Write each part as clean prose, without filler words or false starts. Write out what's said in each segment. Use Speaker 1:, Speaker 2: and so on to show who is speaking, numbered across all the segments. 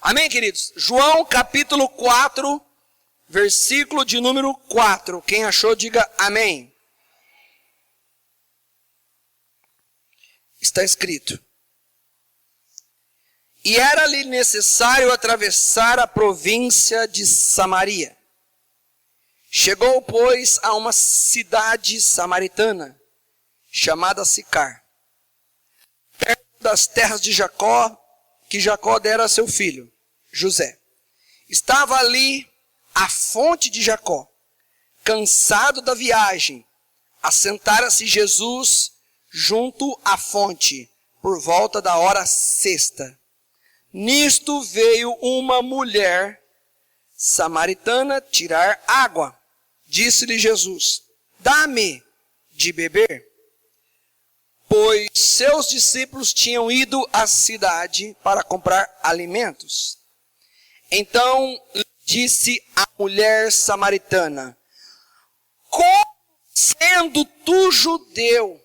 Speaker 1: Amém, queridos? João capítulo 4, versículo de número 4. Quem achou, diga amém. Está escrito: E era-lhe necessário atravessar a província de Samaria. Chegou, pois, a uma cidade samaritana, chamada Sicar, perto das terras de Jacó, que Jacó dera a seu filho, José. Estava ali a fonte de Jacó. Cansado da viagem, assentara-se Jesus junto à fonte, por volta da hora sexta. Nisto veio uma mulher samaritana tirar água. Disse-lhe Jesus: Dá-me de beber. Pois seus discípulos tinham ido à cidade para comprar alimentos. Então disse a mulher samaritana: Como, sendo tu judeu,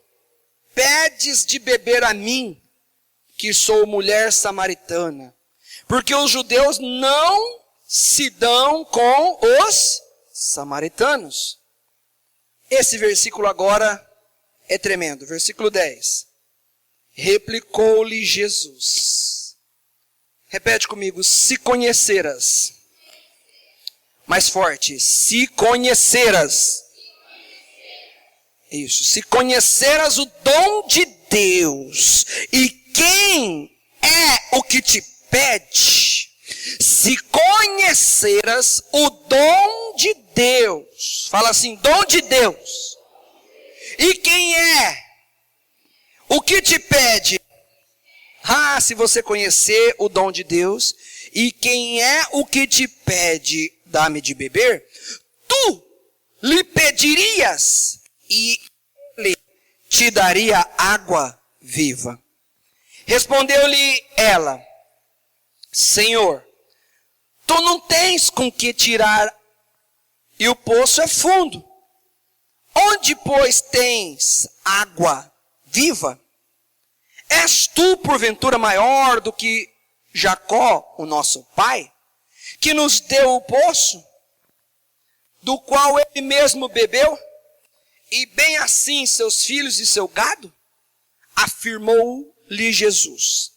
Speaker 1: pedes de beber a mim, que sou mulher samaritana? Porque os judeus não se dão com os samaritanos. Esse versículo agora é tremendo. Versículo 10. Replicou-lhe Jesus. Repete comigo: se conheceras. Mais forte. Se conheceras. Isso. Se conheceras o dom de Deus e quem é o que te pede. Se conheceras o dom de Deus. Fala assim: dom de Deus. E quem é o que te pede? Se você conhecer o dom de Deus, e quem é o que te pede, dá-me de beber, tu lhe pedirias, e ele te daria água viva. Respondeu-lhe ela: Senhor, tu não tens com que tirar, e o poço é fundo. Onde, pois, tens água viva? És tu, porventura, maior do que Jacó, o nosso pai, que nos deu o poço, do qual ele mesmo bebeu, e bem assim seus filhos e seu gado? Afirmou-lhe Jesus: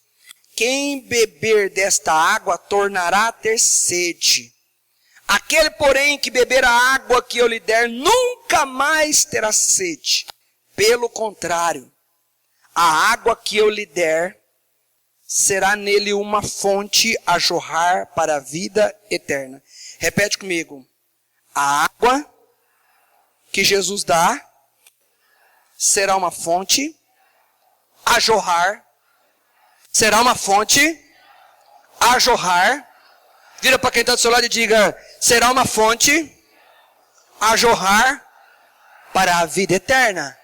Speaker 1: Quem beber desta água tornará a ter sede. Aquele, porém, que beber a água que eu lhe der, nunca mais terá sede. Pelo contrário, a água que eu lhe der será nele uma fonte a jorrar para a vida eterna. Repete comigo: a água que Jesus dá será uma fonte a jorrar. Será uma fonte a jorrar. Vira para quem está do seu lado e diga: será uma fonte a jorrar para a vida eterna.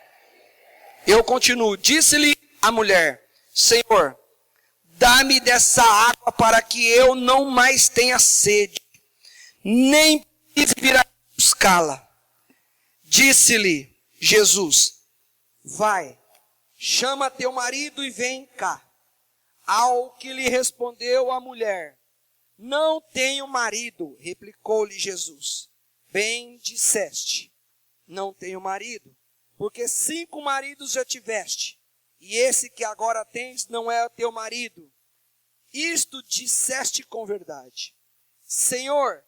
Speaker 1: Eu continuo. Disse-lhe a mulher: Senhor, dá-me dessa água para que eu não mais tenha sede, nem precise vir a buscá-la. Disse-lhe Jesus: Vai, chama teu marido e vem cá. Ao que lhe respondeu a mulher: Não tenho marido. Replicou-lhe Jesus: Bem disseste, não tenho marido, porque 5 maridos já tiveste, e esse que agora tens não é teu marido. Isto disseste com verdade. Senhor,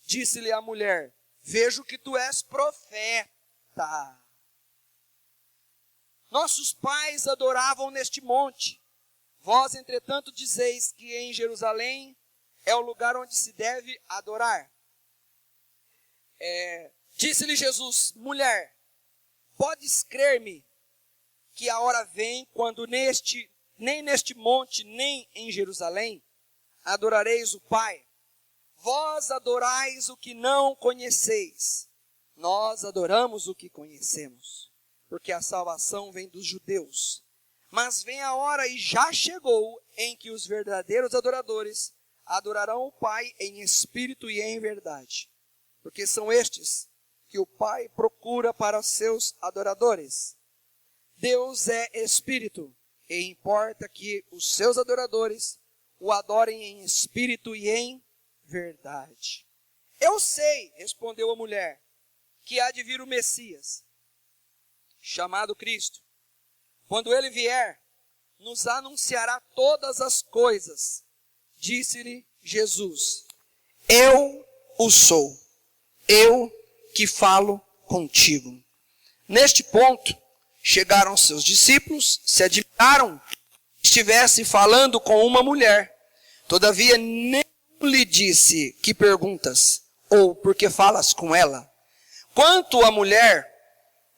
Speaker 1: disse-lhe a mulher, vejo que tu és profeta. Nossos pais adoravam neste monte. Vós, entretanto, dizeis que em Jerusalém é o lugar onde se deve adorar. Disse-lhe Jesus: mulher, podes crer-me que a hora vem quando nem neste monte, nem em Jerusalém, adorareis o Pai. Vós adorais o que não conheceis. Nós adoramos o que conhecemos, porque a salvação vem dos judeus. Mas vem a hora, e já chegou, em que os verdadeiros adoradores adorarão o Pai em espírito e em verdade. Porque são estes que o Pai procura para os seus adoradores. Deus é espírito, e importa que os seus adoradores o adorem em espírito e em verdade. Eu sei, respondeu a mulher, que há de vir o Messias, chamado Cristo. Quando ele vier, nos anunciará todas as coisas. Disse-lhe Jesus: eu o sou, eu que falo contigo. Neste ponto, chegaram seus discípulos, se admiraram que estivesse falando com uma mulher. Todavia, nem lhe disse: que perguntas? Ou por que falas com ela? Quanto à mulher,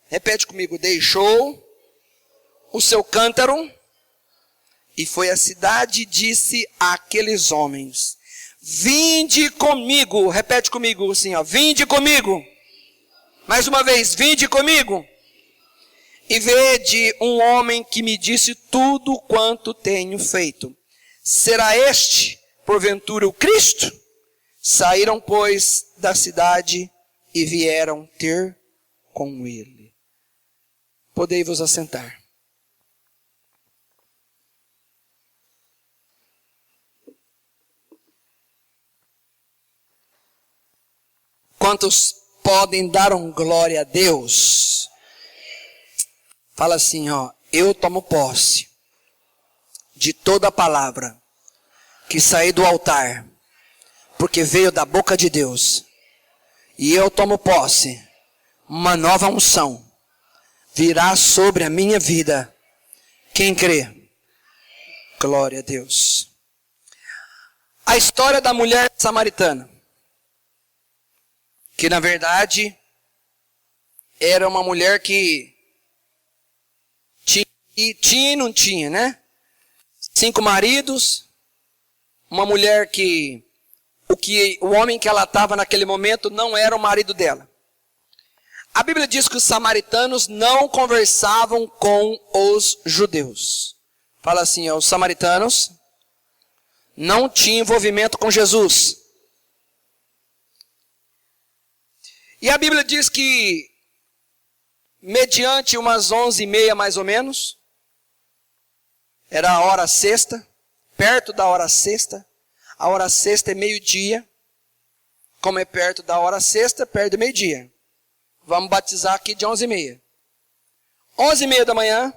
Speaker 1: repete comigo, deixou o seu cântaro e foi à cidade e disse àqueles homens: vinde comigo. Repete comigo assim, ó, vinde comigo. Mais uma vez, vinde comigo. E vede um homem que me disse tudo quanto tenho feito. Será este, porventura, o Cristo? Saíram, pois, da cidade e vieram ter com ele. Podei-vos assentar. Quantos podem dar glória a Deus? Fala assim, ó, eu tomo posse de toda a palavra que saí do altar, porque veio da boca de Deus. E eu tomo posse, uma nova unção virá sobre a minha vida. Quem crê? Glória a Deus. A história da mulher samaritana, que na verdade era uma mulher que tinha e não tinha, né? 5 maridos, uma mulher que o homem que ela estava naquele momento não era o marido dela. A Bíblia diz que os samaritanos não conversavam com os judeus. Fala assim, ó, os samaritanos não tinham envolvimento com Jesus. E a Bíblia diz que, mediante umas 11h30 mais ou menos, era a hora sexta, perto da hora sexta. A hora sexta é meio-dia. Como é perto da hora sexta, perto do meio-dia. Vamos batizar aqui de 11h30. 11h30 da manhã,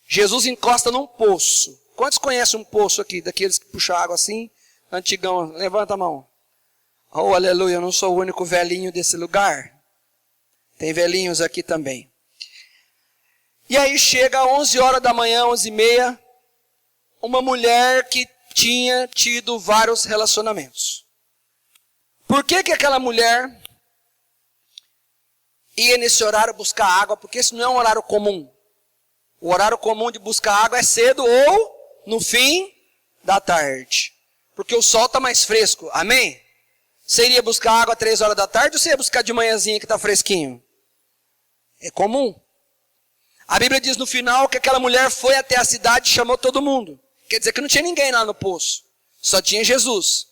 Speaker 1: Jesus encosta num poço. Quantos conhecem um poço aqui, daqueles que puxam água assim? Antigão, levanta a mão. Oh, aleluia, eu não sou o único velhinho desse lugar. Tem velhinhos aqui também. E aí chega 11 horas da manhã, 11h30, uma mulher que tinha tido vários relacionamentos. Por que aquela mulher ia nesse horário buscar água? Porque esse não é um horário comum. O horário comum de buscar água é cedo ou no fim da tarde. Porque o sol está mais fresco. Amém? Você iria buscar água 3 horas da tarde ou você ia buscar de manhãzinha que está fresquinho? É comum. A Bíblia diz no final que aquela mulher foi até a cidade e chamou todo mundo. Quer dizer que não tinha ninguém lá no poço. Só tinha Jesus.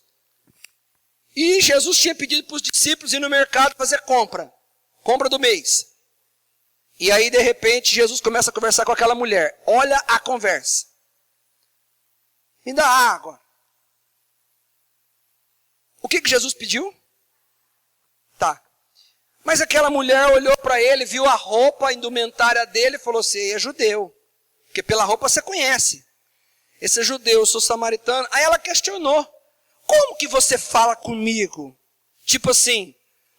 Speaker 1: E Jesus tinha pedido para os discípulos ir no mercado fazer compra. Compra do mês. E aí, de repente, Jesus começa a conversar com aquela mulher. Olha a conversa. Me dá água. O que Jesus pediu? Tá. Mas aquela mulher olhou para ele, viu a roupa, a indumentária dele e falou assim, é judeu. Porque pela roupa você conhece. Esse é judeu, eu sou samaritano. Aí ela questionou. Como que você fala comigo? Tipo assim,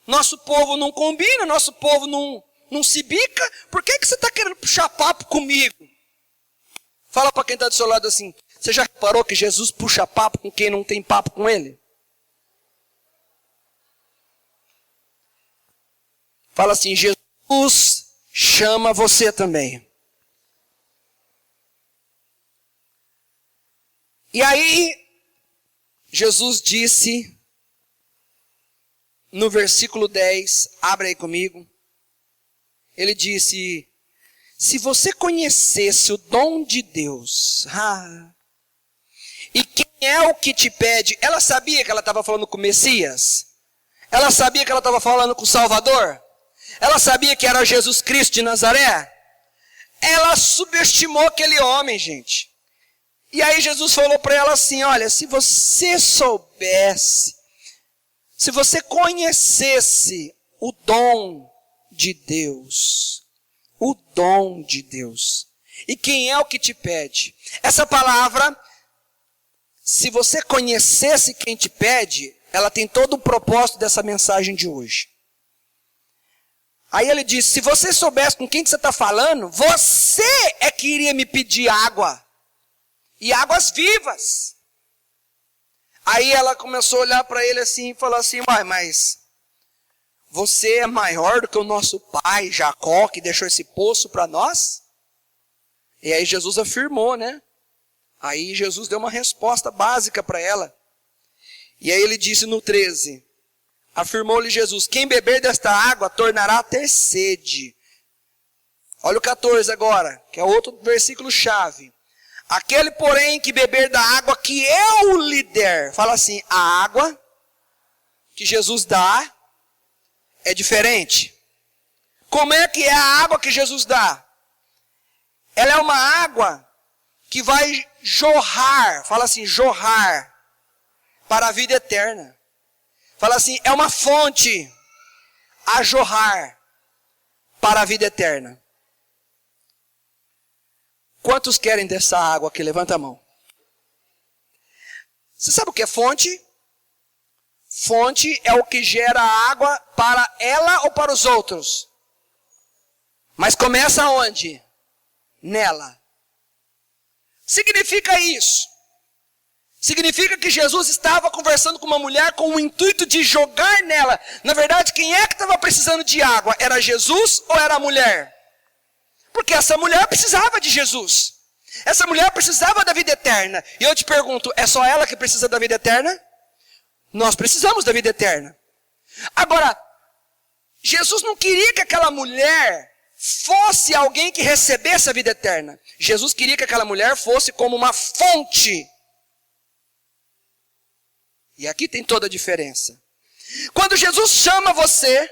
Speaker 1: nosso povo não combina, nosso povo não se bica. Por que você está querendo puxar papo comigo? Fala para quem está do seu lado assim, você já reparou que Jesus puxa papo com quem não tem papo com ele? Fala assim, Jesus chama você também. E aí, Jesus disse, no versículo 10, abre aí comigo. Ele disse, se você conhecesse o dom de Deus, e quem é o que te pede, ela sabia que ela estava falando com o Messias? Ela sabia que ela estava falando com o Salvador? Ela sabia que era Jesus Cristo de Nazaré? Ela subestimou aquele homem, gente. E aí Jesus falou para ela assim, olha, se você soubesse, se você conhecesse o dom de Deus, o dom de Deus, e quem é o que te pede? Essa palavra, se você conhecesse quem te pede, ela tem todo o propósito dessa mensagem de hoje. Aí ele disse, se você soubesse com quem que você está falando, você é que iria me pedir água. E águas vivas. Aí ela começou a olhar para ele assim e falou assim, mas você é maior do que o nosso pai Jacó, que deixou esse poço para nós? E aí Jesus afirmou, né? Aí Jesus deu uma resposta básica para ela. E aí ele disse no 13, afirmou-lhe Jesus, quem beber desta água tornará a ter sede. Olha o 14 agora, que é outro versículo chave. Aquele, porém, que beber da água que eu lhe der. Fala assim, a água que Jesus dá é diferente. Como é que é a água que Jesus dá? Ela é uma água que vai jorrar. Fala assim, jorrar para a vida eterna. Fala assim, é uma fonte a jorrar para a vida eterna. Quantos querem dessa água aqui? Levanta a mão. Você sabe o que é fonte? Fonte é o que gera água para ela ou para os outros. Mas começa onde? Nela. Significa isso. Significa que Jesus estava conversando com uma mulher com o intuito de jogar nela. Na verdade, quem é que estava precisando de água? Era Jesus ou era a mulher? Porque essa mulher precisava de Jesus. Essa mulher precisava da vida eterna. E eu te pergunto, é só ela que precisa da vida eterna? Nós precisamos da vida eterna. Agora, Jesus não queria que aquela mulher fosse alguém que recebesse a vida eterna. Jesus queria que aquela mulher fosse como uma fonte. E aqui tem toda a diferença. Quando Jesus chama você,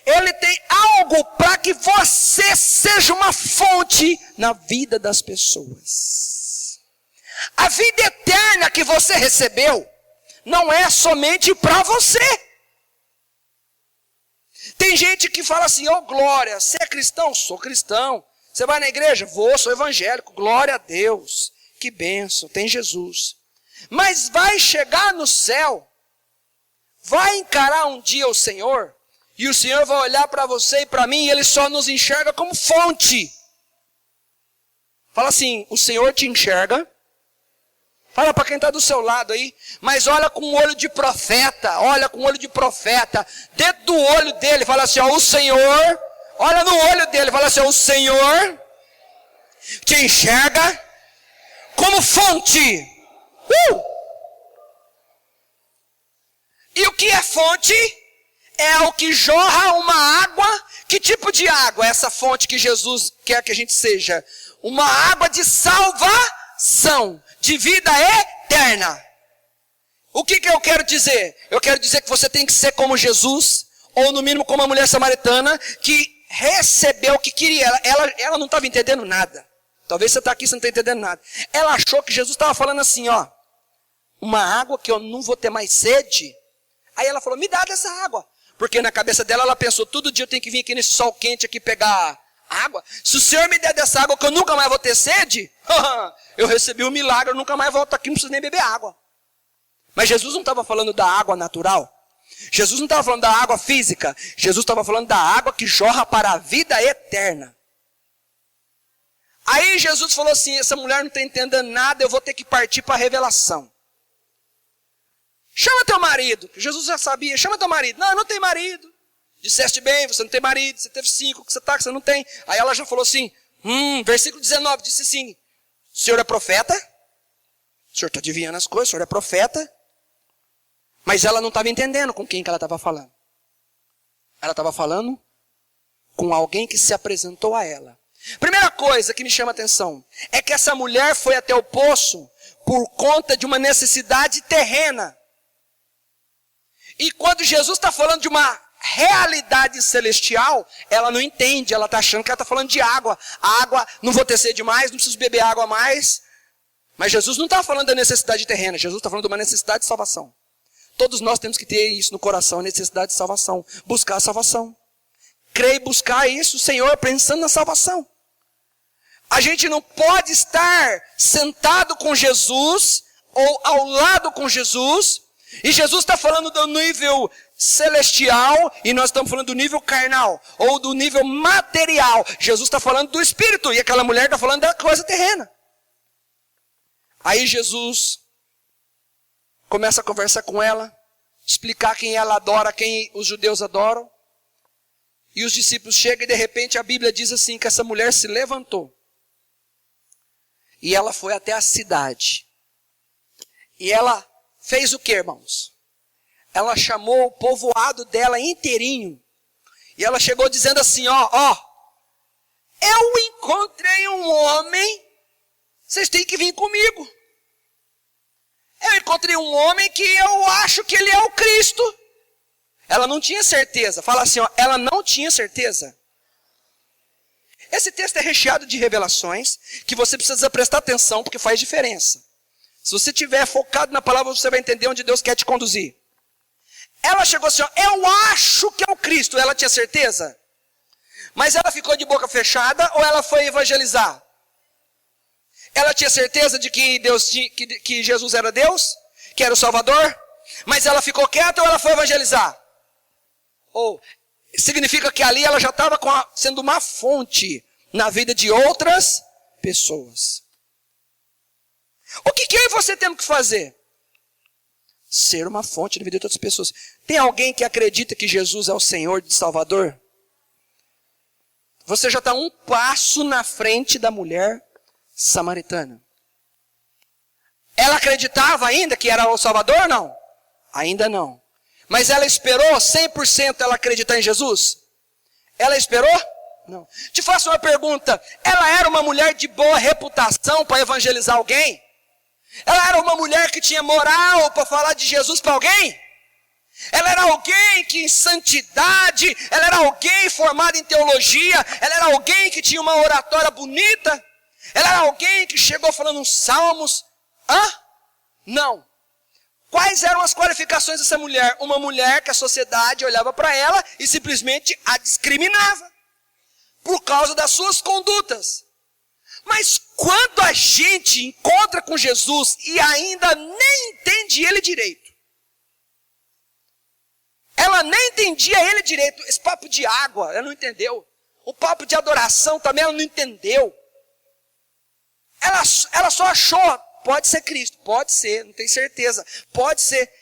Speaker 1: Ele tem algo para que você seja uma fonte na vida das pessoas. A vida eterna que você recebeu não é somente para você. Tem gente que fala assim, glória, você é cristão? Sou cristão. Você vai na igreja? Vou, sou evangélico. Glória a Deus. Que bênção, tem Jesus. Mas vai chegar no céu, vai encarar um dia o Senhor, e o Senhor vai olhar para você e para mim, e Ele só nos enxerga como fonte. Fala assim, o Senhor te enxerga. Fala para quem está do seu lado aí, mas olha com o olho de profeta, olha com o olho de profeta, dentro do olho dele, fala assim, o Senhor, olha no olho dele, fala assim, o Senhor te enxerga como fonte. E o que é fonte? É o que jorra uma água. Que tipo de água? Essa fonte que Jesus quer que a gente seja. Uma água de salvação, de vida eterna. O que eu quero dizer? Eu quero dizer que você tem que ser como Jesus, ou no mínimo como a mulher samaritana, que recebeu o que queria. Ela não estava entendendo nada. Talvez você está aqui e você não está entendendo nada. Ela achou que Jesus estava falando assim, uma água que eu não vou ter mais sede. Aí ela falou, me dá dessa água. Porque na cabeça dela ela pensou, todo dia eu tenho que vir aqui nesse sol quente aqui pegar água. Se o Senhor me der dessa água que eu nunca mais vou ter sede, eu recebi um milagre, eu nunca mais volto aqui, não preciso nem beber água. Mas Jesus não estava falando da água natural. Jesus não estava falando da água física. Jesus estava falando da água que jorra para a vida eterna. Aí Jesus falou assim, essa mulher não está entendendo nada, eu vou ter que partir para a revelação. Chama teu marido. Jesus já sabia, chama teu marido. Não, eu não tenho marido. Disseste bem, você não tem marido, você teve 5, que você não tem. Aí ela já falou assim, versículo 19, disse assim, o senhor é profeta? O senhor está adivinhando as coisas, o senhor é profeta? Mas ela não estava entendendo com quem que ela estava falando. Ela estava falando com alguém que se apresentou a ela. Primeira coisa que me chama a atenção, é que essa mulher foi até o poço por conta de uma necessidade terrena. E quando Jesus está falando de uma realidade celestial, ela não entende, ela está achando que ela está falando de água. A água, não vou ter sede mais, não preciso beber água mais. Mas Jesus não está falando da necessidade terrena, Jesus está falando de uma necessidade de salvação. Todos nós temos que ter isso no coração, a necessidade de salvação. Buscar a salvação. Crer e buscar isso, Senhor, pensando na salvação. A gente não pode estar sentado com Jesus, ou ao lado com Jesus, e Jesus está falando do nível celestial, e nós estamos falando do nível carnal, ou do nível material. Jesus está falando do espírito, e aquela mulher está falando da coisa terrena. Aí Jesus começa a conversar com ela, explicar quem ela adora, quem os judeus adoram. E os discípulos chegam e de repente a Bíblia diz assim, que essa mulher se levantou. E ela foi até a cidade. E ela fez o que, irmãos? Ela chamou o povoado dela inteirinho. E ela chegou dizendo assim, ó, eu encontrei um homem, vocês têm que vir comigo. Eu encontrei um homem que eu acho que ele é o Cristo. Ela não tinha certeza. Fala assim, ó, ela não tinha certeza. Esse texto é recheado de revelações que você precisa prestar atenção porque faz diferença. Se você estiver focado na palavra, você vai entender onde Deus quer te conduzir. Ela chegou assim, ó, eu acho que é o Cristo. Ela tinha certeza? Mas ela ficou de boca fechada ou ela foi evangelizar? Ela tinha certeza de que que Jesus era Deus? Que era o Salvador? Mas ela ficou quieta ou ela foi evangelizar? Ou significa que ali ela já estava sendo uma fonte na vida de outras pessoas. O que eu e você temos que fazer? Ser uma fonte na vida de outras pessoas. Tem alguém que acredita que Jesus é o Senhor e Salvador? Você já está um passo na frente da mulher samaritana. Ela acreditava ainda que era o Salvador ou não? Ainda não. Mas ela esperou 100% ela acreditar em Jesus? Ela esperou? Não. Te faço uma pergunta. Ela era uma mulher de boa reputação para evangelizar alguém? Ela era uma mulher que tinha moral para falar de Jesus para alguém? Ela era alguém que em santidade, ela era alguém formada em teologia, ela era alguém que tinha uma oratória bonita? Ela era alguém que chegou falando uns salmos? Não. Quais eram as qualificações dessa mulher? Uma mulher que a sociedade olhava para ela e simplesmente a discriminava. Por causa das suas condutas. Mas quando a gente encontra com Jesus e ainda nem entende ele direito. Ela nem entendia ele direito. Esse papo de água, ela não entendeu. O papo de adoração também ela não entendeu. Ela só achou, pode ser Cristo, pode ser, não tenho certeza, pode ser.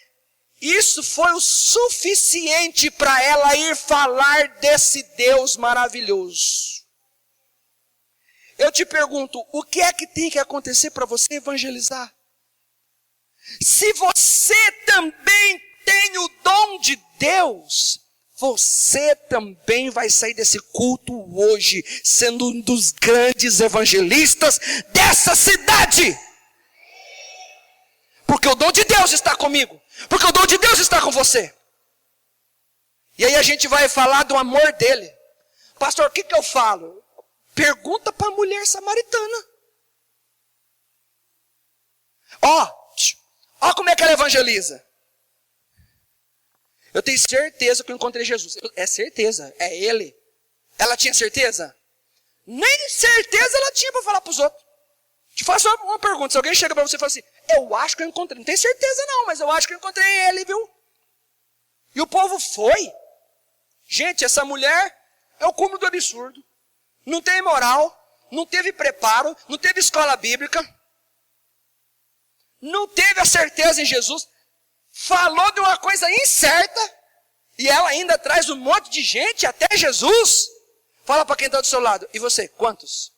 Speaker 1: Isso foi o suficiente para ela ir falar desse Deus maravilhoso. Eu te pergunto, o que é que tem que acontecer para você evangelizar? Se você também tem o dom de Deus, você também vai sair desse culto hoje, sendo um dos grandes evangelistas dessa cidade. Porque o dom de Deus está comigo. Porque o dom de Deus está com você. E aí a gente vai falar do amor dele. Pastor, o que eu falo? Pergunta para a mulher samaritana. Ó como é que ela evangeliza. Eu tenho certeza que eu encontrei Jesus. É certeza, é ele. Ela tinha certeza? Nem certeza ela tinha para falar para os outros. Te faço uma pergunta. Se alguém chega para você e fala assim, eu acho que eu encontrei. Não tenho certeza não, mas eu acho que eu encontrei ele, viu? E o povo foi. Gente, essa mulher é o cúmulo do absurdo. Não tem moral, não teve preparo, não teve escola bíblica. Não teve a certeza em Jesus. Falou de uma coisa incerta. E ela ainda traz um monte de gente até Jesus. Fala para quem está do seu lado. E você, quantos?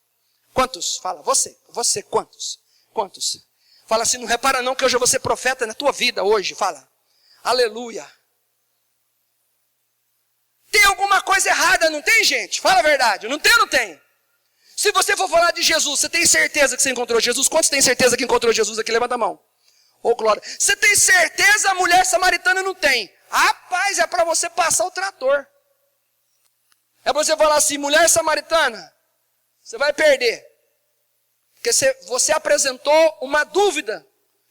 Speaker 1: Quantos? Fala, você, quantos? Quantos? Fala assim, não repara não que hoje eu vou ser profeta na tua vida hoje. Fala, aleluia. Tem alguma coisa errada, não tem, gente? Fala a verdade, não tem ou não tem? Se você for falar de Jesus, você tem certeza que você encontrou Jesus? Quantos tem certeza que encontrou Jesus aqui? Levanta a mão. Ô, glória. Você tem certeza? A mulher samaritana não tem. Rapaz, é para você passar o trator. É para você falar assim, mulher samaritana, você vai perder. Porque você apresentou uma dúvida.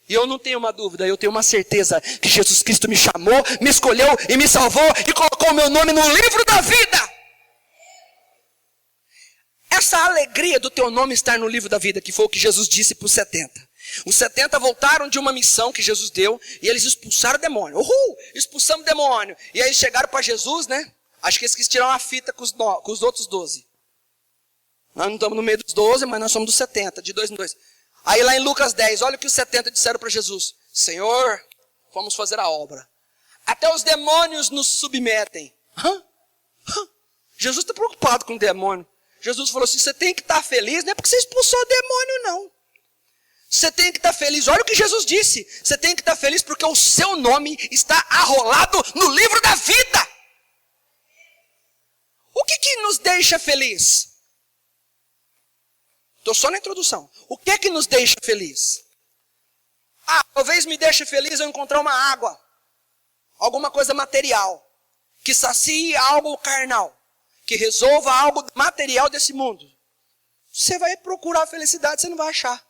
Speaker 1: E eu não tenho uma dúvida, eu tenho uma certeza que Jesus Cristo me chamou, me escolheu e me salvou e colocou o meu nome no livro da vida. Essa alegria do teu nome estar no livro da vida, que foi o que Jesus disse para os 70. Os 70 voltaram de uma missão que Jesus deu e eles expulsaram o demônio. Expulsamos o demônio. E aí chegaram para Jesus, né? Acho que eles quis tirar uma fita com os outros 12. Nós não estamos no meio dos 12, mas nós somos dos 70, de 2 em 2. Aí lá em Lucas 10, olha o que os 70 disseram para Jesus. Senhor, vamos fazer a obra. Até os demônios nos submetem. Jesus está preocupado com o demônio. Jesus falou assim, você tem que estar feliz, não é porque você expulsou o demônio, não. Você tem que estar feliz, olha o que Jesus disse. Você tem que estar feliz porque o seu nome está arrolado no livro da vida. O que nos deixa feliz? Estou só na introdução. O que é que nos deixa feliz? Talvez me deixe feliz eu encontrar uma água. Alguma coisa material. Que sacie algo carnal. Que resolva algo material desse mundo. Você vai procurar a felicidade, você não vai achar.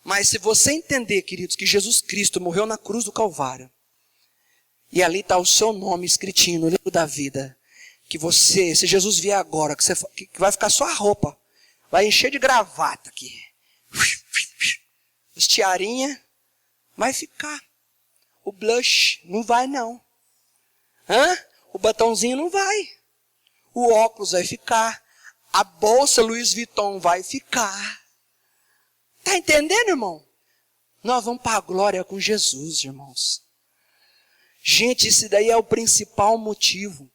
Speaker 1: Mas se você entender, queridos, que Jesus Cristo morreu na cruz do Calvário. E ali está o seu nome escritinho no livro da vida. Que você, se Jesus vier agora, que vai ficar só a roupa. Vai encher de gravata aqui. As tiarinhas vai ficar. O blush não vai não. O batonzinho não vai. O óculos vai ficar. A bolsa Louis Vuitton vai ficar. Está entendendo, irmão? Nós vamos para a glória com Jesus, irmãos. Gente, esse daí é o principal motivo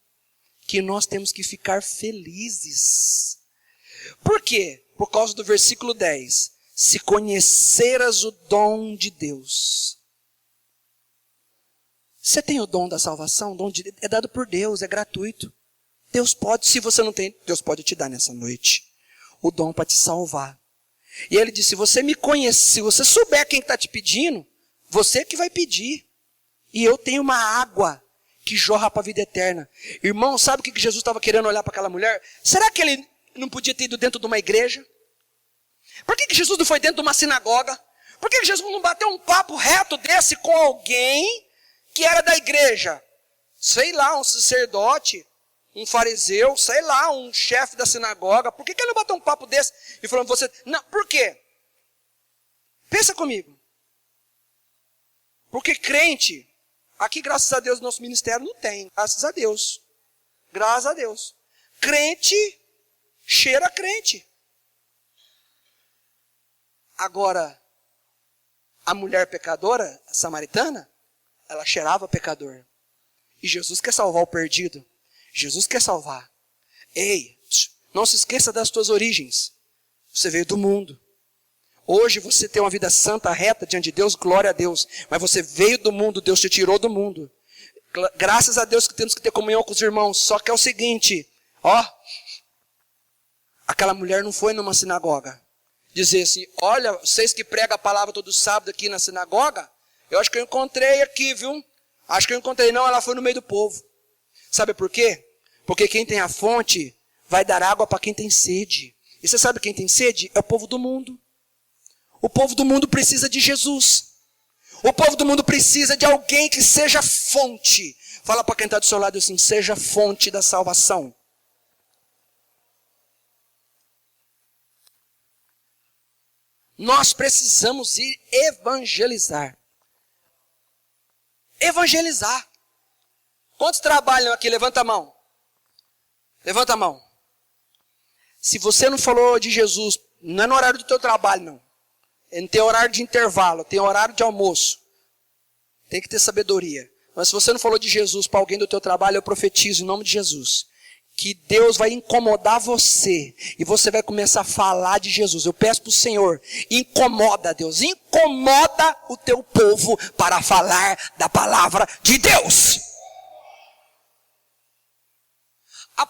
Speaker 1: que nós temos que ficar felizes. Por quê? Por causa do versículo 10. Se conheceras o dom de Deus. Você tem o dom da salvação? O dom é dado por Deus, é gratuito. Deus pode, se você não tem, Deus pode te dar nessa noite. O dom para te salvar. E ele disse, se você me conhece, se você souber quem está te pedindo, você que vai pedir. E eu tenho uma água que jorra para a vida eterna. Irmão, sabe o que Jesus estava querendo olhar para aquela mulher? Será que ele não podia ter ido dentro de uma igreja? Por que Jesus não foi dentro de uma sinagoga? Por que Jesus não bateu um papo reto desse com alguém que era da igreja? Sei lá, um sacerdote, um fariseu, sei lá, um chefe da sinagoga. Por que ele não bateu um papo desse e falou você? Não, por quê? Pensa comigo. Porque crente, aqui graças a Deus nosso ministério não tem, graças a Deus. Graças a Deus. Crente cheira crente. Agora, a mulher pecadora, a samaritana, ela cheirava pecador. E Jesus quer salvar o perdido. Jesus quer salvar. Ei, não se esqueça das tuas origens. Você veio do mundo. Hoje você tem uma vida santa, reta diante de Deus, glória a Deus. Mas você veio do mundo, Deus te tirou do mundo. Graças a Deus que temos que ter comunhão com os irmãos. Só que é o seguinte, aquela mulher não foi numa sinagoga. Dizer assim, olha, vocês que pregam a palavra todo sábado aqui na sinagoga, eu acho que eu encontrei aqui, viu? Acho que eu encontrei, não, ela foi no meio do povo. Sabe por quê? Porque quem tem a fonte vai dar água para quem tem sede. E você sabe quem tem sede? É o povo do mundo. O povo do mundo precisa de Jesus. O povo do mundo precisa de alguém que seja fonte. Fala para quem está do seu lado assim, seja fonte da salvação. Nós precisamos ir evangelizar. Evangelizar. Quantos trabalham aqui? Levanta a mão. Levanta a mão. Se você não falou de Jesus, não é no horário do teu trabalho, não. Não tem horário de intervalo, tem horário de almoço. Tem que ter sabedoria. Mas se você não falou de Jesus para alguém do teu trabalho, eu profetizo em nome de Jesus. Que Deus vai incomodar você. E você vai começar a falar de Jesus. Eu peço para o Senhor, incomoda Deus. Incomoda o teu povo para falar da palavra de Deus.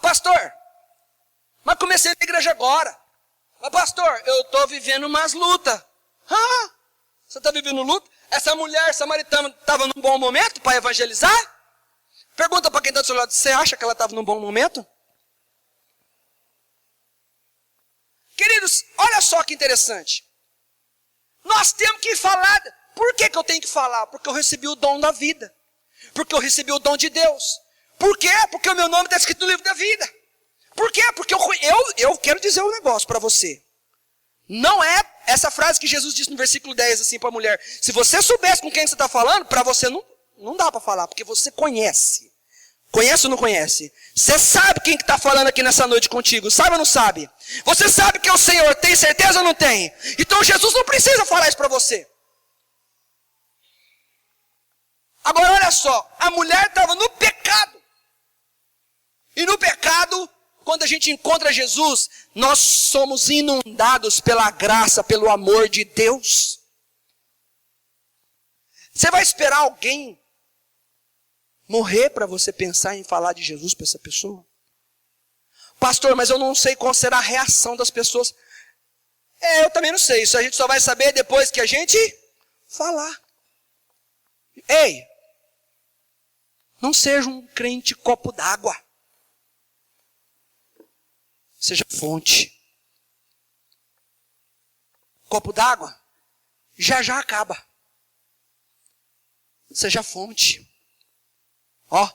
Speaker 1: Pastor, mas comecei na igreja agora. Mas pastor, eu estou vivendo umas lutas. Você está vivendo luta? Essa mulher samaritana estava num bom momento para evangelizar? Pergunta para quem está do seu lado, você acha que ela estava num bom momento? Queridos, olha só que interessante. Nós temos que falar. Por que eu tenho que falar? Porque eu recebi o dom da vida. Porque eu recebi o dom de Deus. Por quê? Porque o meu nome está escrito no livro da vida. Por quê? Porque eu quero dizer um negócio para você. Não é essa frase que Jesus disse no versículo 10 assim para a mulher. Se você soubesse com quem você está falando, para você não dá para falar, porque você conhece. Conhece ou não conhece? Você sabe quem está falando aqui nessa noite contigo, sabe ou não sabe? Você sabe que é o Senhor, tem certeza ou não tem? Então Jesus não precisa falar isso para você. Agora olha só, a mulher estava no pecado. E no pecado, quando a gente encontra Jesus, nós somos inundados pela graça, pelo amor de Deus. Você vai esperar alguém morrer para você pensar em falar de Jesus para essa pessoa? Pastor, mas eu não sei qual será a reação das pessoas. Eu também não sei. Isso a gente só vai saber depois que a gente falar. Ei, não seja um crente copo d'água. Seja fonte. Copo d'água já acaba. Seja fonte. Ó,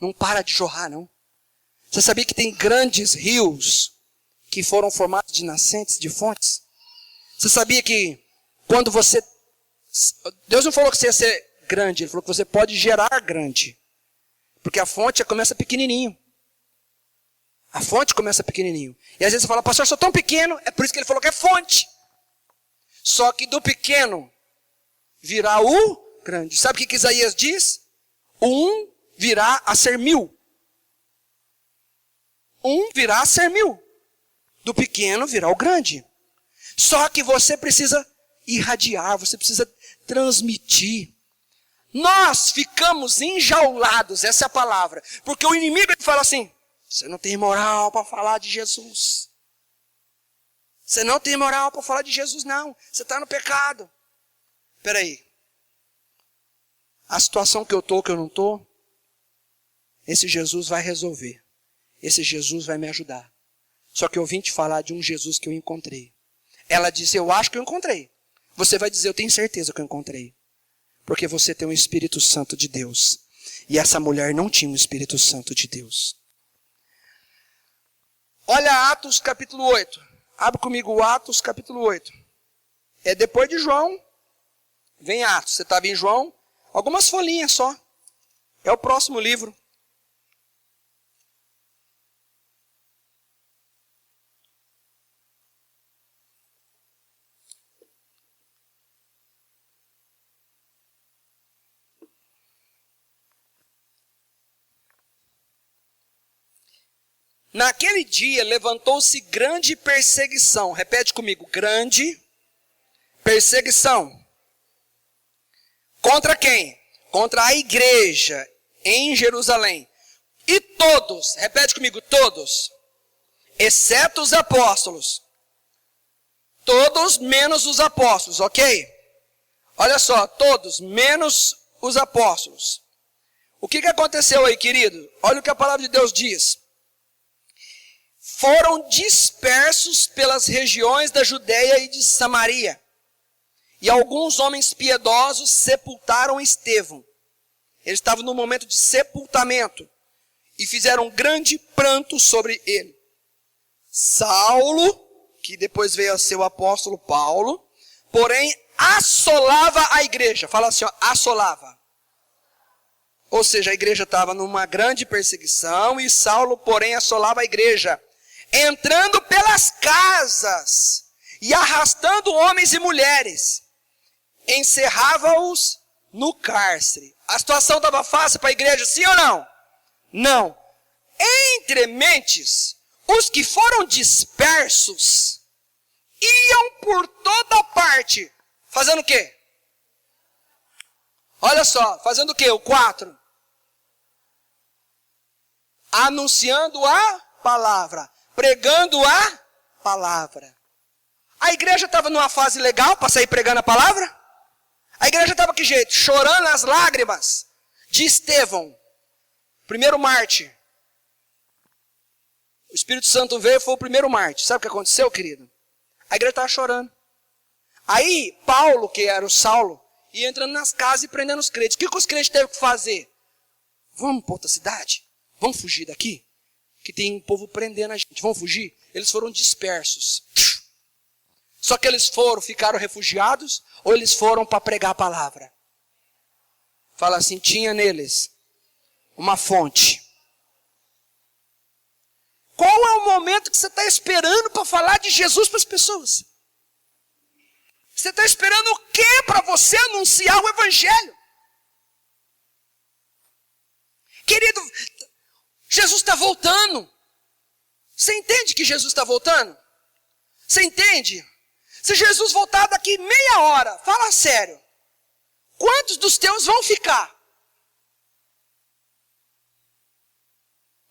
Speaker 1: não para de jorrar, não. Você sabia que tem grandes rios que foram formados de nascentes, de fontes? Você sabia que quando você... Deus não falou que você ia ser grande, Ele falou que você pode gerar grande. Porque a fonte já começa pequenininho. A fonte começa pequenininho. E às vezes você fala, pastor, eu sou tão pequeno, é por isso que Ele falou que é fonte. Só que do pequeno virá o grande. Sabe o que Isaías diz? Um virá a ser 1000. Um virá a ser 1000. Do pequeno virá o grande. Só que você precisa irradiar, você precisa transmitir. Nós ficamos enjaulados, essa é a palavra. Porque o inimigo ele fala assim, você não tem moral para falar de Jesus. Você não tem moral para falar de Jesus, não. Você está no pecado. Espera aí. A situação que eu estou, que eu não estou, esse Jesus vai resolver. Esse Jesus vai me ajudar. Só que eu vim te falar de um Jesus que eu encontrei. Ela disse, eu acho que eu encontrei. Você vai dizer, eu tenho certeza que eu encontrei. Porque você tem o Espírito Santo de Deus. E essa mulher não tinha o Espírito Santo de Deus. Olha Atos capítulo 8. Abre comigo Atos capítulo 8. É depois de João. Vem Atos. Você estava em João. Algumas folhinhas só. É o próximo livro. Naquele dia levantou-se grande perseguição. Repete comigo. Grande perseguição. Contra quem? Contra a igreja em Jerusalém. E todos, repete comigo, todos, exceto os apóstolos. Todos menos os apóstolos, ok? Olha só, todos menos os apóstolos. O que aconteceu aí, querido? Olha o que a palavra de Deus diz. Foram dispersos pelas regiões da Judeia e de Samaria. E alguns homens piedosos sepultaram Estevão. Eles estavam no momento de sepultamento. E fizeram um grande pranto sobre ele. Saulo, que depois veio a ser o apóstolo Paulo, porém assolava a igreja. Fala assim, ó, assolava. Ou seja, a igreja estava numa grande perseguição e Saulo, porém, assolava a igreja. Entrando pelas casas e arrastando homens e mulheres. Encerrava-os no cárcere. A situação estava fácil para a igreja, sim ou não? Não. Entre mentes, os que foram dispersos iam por toda parte. Fazendo o quê? Olha só, fazendo o quê? O 4. Anunciando a palavra. Pregando a palavra. A igreja estava numa fase legal para sair pregando a palavra? A igreja estava que jeito? Chorando as lágrimas de Estevão. Primeiro mártir. O Espírito Santo veio e foi o primeiro mártir. Sabe o que aconteceu, querido? A igreja estava chorando. Aí, Paulo, que era o Saulo, ia entrando nas casas e prendendo os crentes. O que os crentes teve que fazer? Vamos para outra cidade? Vamos fugir daqui? Que tem um povo prendendo a gente. Vamos fugir? Eles foram dispersos. Só que eles ficaram refugiados, ou eles foram para pregar a palavra? Fala assim, tinha neles uma fonte. Qual é o momento que você está esperando para falar de Jesus para as pessoas? Você está esperando o quê para você anunciar o evangelho? Querido, Jesus está voltando. Você entende que Jesus está voltando? Você entende? Se Jesus voltar daqui meia hora, fala sério. Quantos dos teus vão ficar?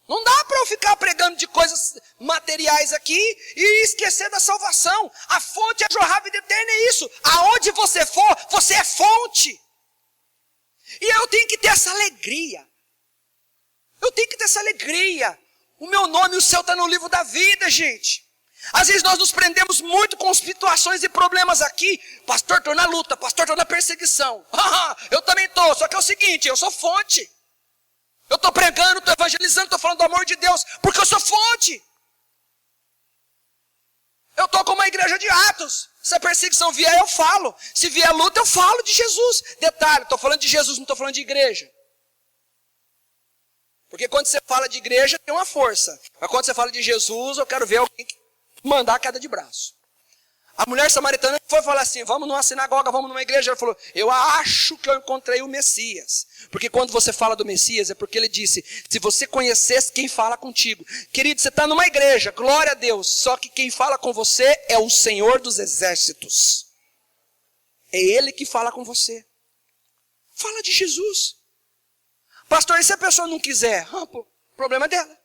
Speaker 1: Não dá para eu ficar pregando de coisas materiais aqui e esquecer da salvação. A fonte é jorrar a vida eterna, é isso. Aonde você for, você é fonte. E eu tenho que ter essa alegria. Eu tenho que ter essa alegria. O meu nome e o seu está no livro da vida, gente. Às vezes nós nos prendemos muito com situações e problemas aqui. Pastor, estou na luta. Pastor, estou na perseguição. Eu também estou. Só que é o seguinte, eu sou fonte. Eu estou pregando, estou evangelizando, estou falando do amor de Deus, porque eu sou fonte. Eu estou como uma igreja de Atos. Se a perseguição vier, eu falo. Se vier a luta, eu falo de Jesus. Detalhe, estou falando de Jesus, não estou falando de igreja. Porque quando você fala de igreja, tem uma força. Mas quando você fala de Jesus, eu quero ver alguém mandar a queda de braço. A mulher samaritana foi falar assim, vamos numa sinagoga, vamos numa igreja. Ela falou, eu acho que eu encontrei o Messias. Porque quando você fala do Messias, é porque ele disse, se você conhecesse quem fala contigo. Querido, você está numa igreja, glória a Deus. Só que quem fala com você é o Senhor dos Exércitos. É Ele que fala com você. Fala de Jesus. Pastor, e se a pessoa não quiser? O problema é dela.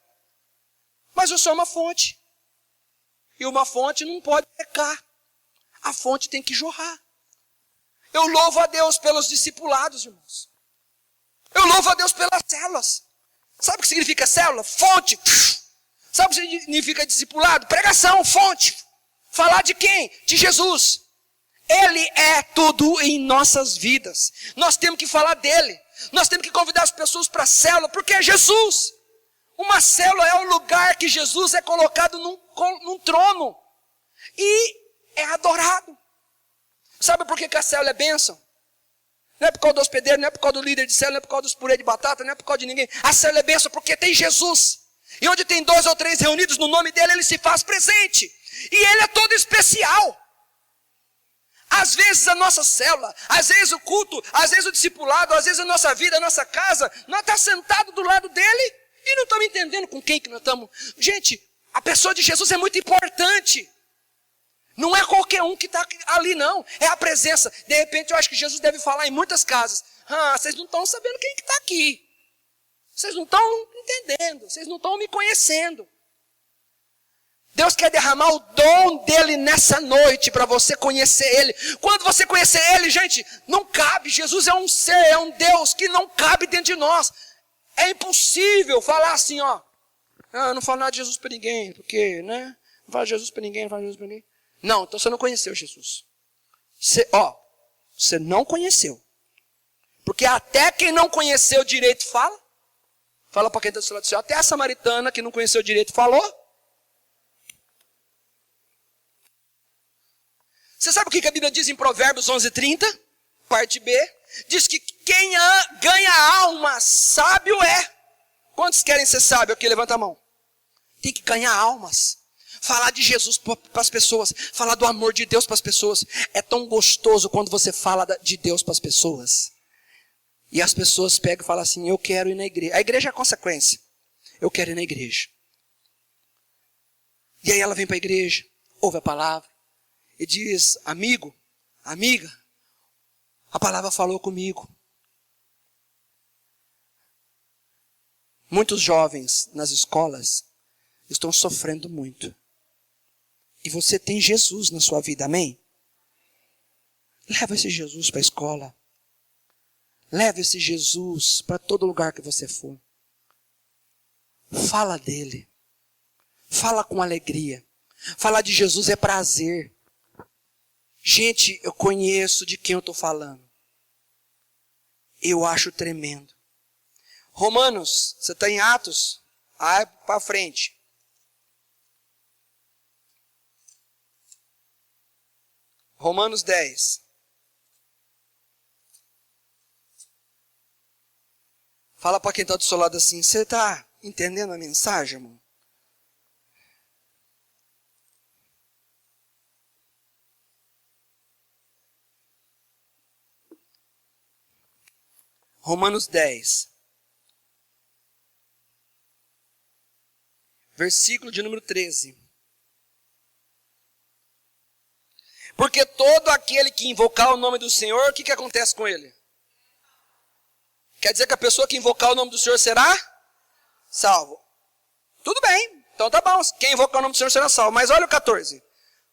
Speaker 1: Mas eu sou uma fonte. E uma fonte não pode pecar. A fonte tem que jorrar. Eu louvo a Deus pelos discipulados, irmãos. Eu louvo a Deus pelas células. Sabe o que significa célula? Fonte. Sabe o que significa discipulado? Pregação, fonte. Falar de quem? De Jesus. Ele é tudo em nossas vidas. Nós temos que falar dele. Nós temos que convidar as pessoas para a célula, porque é Jesus. Uma célula é o lugar que Jesus é colocado num trono. E é adorado. Sabe por que a célula é bênção? Não é por causa do hospedeiro, não é por causa do líder de célula, não é por causa dos purê de batata, não é por causa de ninguém. A célula é bênção porque tem Jesus. E onde tem 2 ou 3 reunidos no nome dele, ele se faz presente. E ele é todo especial. Às vezes a nossa célula, às vezes o culto, às vezes o discipulado, às vezes a nossa vida, a nossa casa, nós estamos sentados do lado dele e não estamos entendendo com quem que nós estamos. Gente, a pessoa de Jesus é muito importante. Não é qualquer um que está ali, não. É a presença. De repente, eu acho que Jesus deve falar em muitas casas. Vocês não estão sabendo quem que está aqui. Vocês não estão entendendo. Vocês não estão me conhecendo. Deus quer derramar o dom dele nessa noite para você conhecer ele. Quando você conhecer ele, gente, não cabe. Jesus é um ser, é um Deus que não cabe dentro de nós. É impossível falar assim, ó. Eu não falo nada de Jesus para ninguém, porque, né? Não falo de Jesus para ninguém, não falo de Jesus para ninguém. Não, então você não conheceu Jesus. Você não conheceu. Porque até quem não conheceu direito fala. Fala para quem está do seu lado do céu. Até a samaritana que não conheceu direito falou. Você sabe o que a Bíblia diz em Provérbios 11:30? Parte B. Diz que quem ganha alma sábio é. Quantos querem ser sábio aqui? Levanta a mão. Tem que ganhar almas. Falar de Jesus para as pessoas. Falar do amor de Deus para as pessoas. É tão gostoso quando você fala de Deus para as pessoas. E as pessoas pegam e falam assim, eu quero ir na igreja. A igreja é a consequência. Eu quero ir na igreja. E aí ela vem para a igreja, ouve a palavra. E diz, amigo, amiga, a palavra falou comigo. Muitos jovens nas escolas estão sofrendo muito. E você tem Jesus na sua vida, amém? Leva esse Jesus para a escola. Leva esse Jesus para todo lugar que você for. Fala dele. Fala com alegria. Falar de Jesus é prazer. Gente, eu conheço de quem eu estou falando. Eu acho tremendo. Romanos, você está em Atos? Ah, para frente. Romanos 10. Fala para quem está do seu lado assim, você está entendendo a mensagem, irmão? Romanos 10. Versículo de número 13. Porque todo aquele que invocar o nome do Senhor, o que acontece com ele? Quer dizer que a pessoa que invocar o nome do Senhor será salvo. Tudo bem, então tá bom. Quem invocar o nome do Senhor será salvo. Mas olha o 14.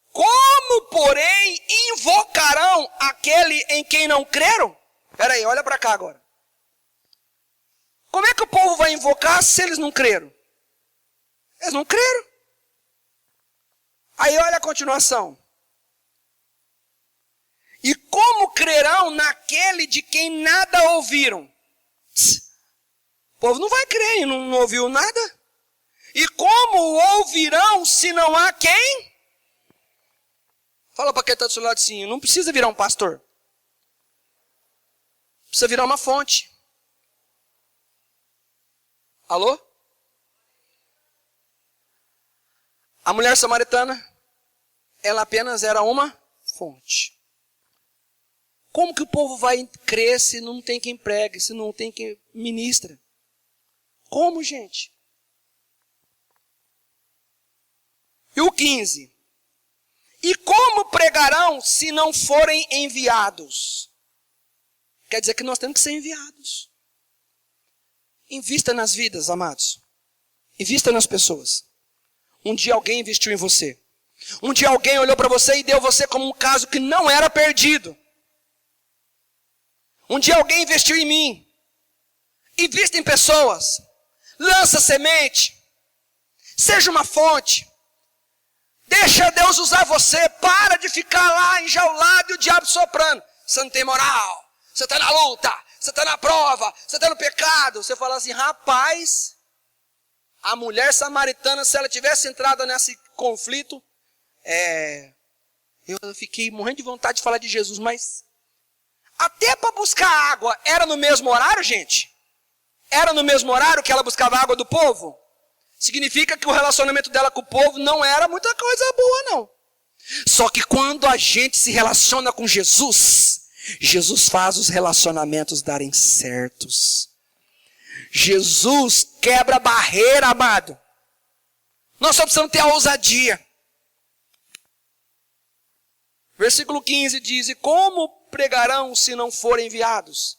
Speaker 1: Como, porém, invocarão aquele em quem não creram? Espera aí, olha para cá agora. Como é que o povo vai invocar se eles não creram? Eles não creram. Aí olha a continuação. E como crerão naquele de quem nada ouviram? O povo não vai crer e não ouviu nada. E como ouvirão se não há quem? Fala para quem está do seu lado assim, não precisa virar um pastor. Precisa virar uma fonte. Alô? A mulher samaritana, ela apenas era uma fonte. Como que o povo vai crer se não tem quem pregue, se não tem quem ministra? Como, gente? E o 15. E como pregarão se não forem enviados? Quer dizer que nós temos que ser enviados. Invista nas vidas, amados. Invista nas pessoas. Um dia alguém investiu em você. Um dia alguém olhou para você e deu você como um caso que não era perdido. Um dia alguém investiu em mim. Invista em pessoas. Lança semente. Seja uma fonte. Deixa Deus usar você. Para de ficar lá enjaulado e o diabo soprando. Você não tem moral. Você está na luta. Você está na prova. Você está no pecado. Você fala assim, rapaz, a mulher samaritana, se ela tivesse entrado nesse conflito, eu fiquei morrendo de vontade de falar de Jesus, mas até para buscar água, era no mesmo horário, gente? Era no mesmo horário que ela buscava água do povo? Significa que o relacionamento dela com o povo não era muita coisa boa, não. Só que quando a gente se relaciona com Jesus, Jesus faz os relacionamentos darem certos. Jesus quebra a barreira, amado. Nós só precisamos ter a ousadia. Versículo 15 diz, e como pregarão se não forem enviados?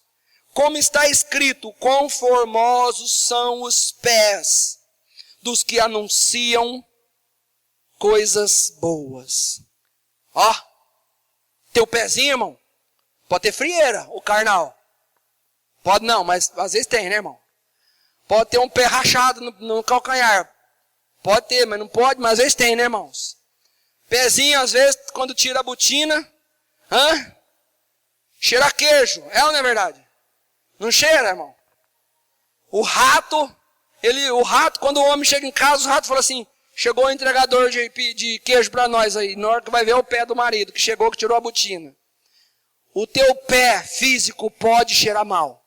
Speaker 1: Como está escrito, quão formosos são os pés dos que anunciam coisas boas. Ó, teu pezinho, irmão, pode ter frieira, o carnal. Pode não, mas às vezes tem, né, irmão? Pode ter um pé rachado no calcanhar. Pode ter, mas não pode, mas às vezes tem, né, irmãos? Pezinho, às vezes, quando tira a botina, cheira queijo. É ou não é verdade? Não cheira, irmão? O rato, quando o homem chega em casa, o rato fala assim, chegou o entregador de queijo para nós aí. Na hora que vai ver o pé do marido, que chegou, que tirou a botina. O teu pé físico pode cheirar mal.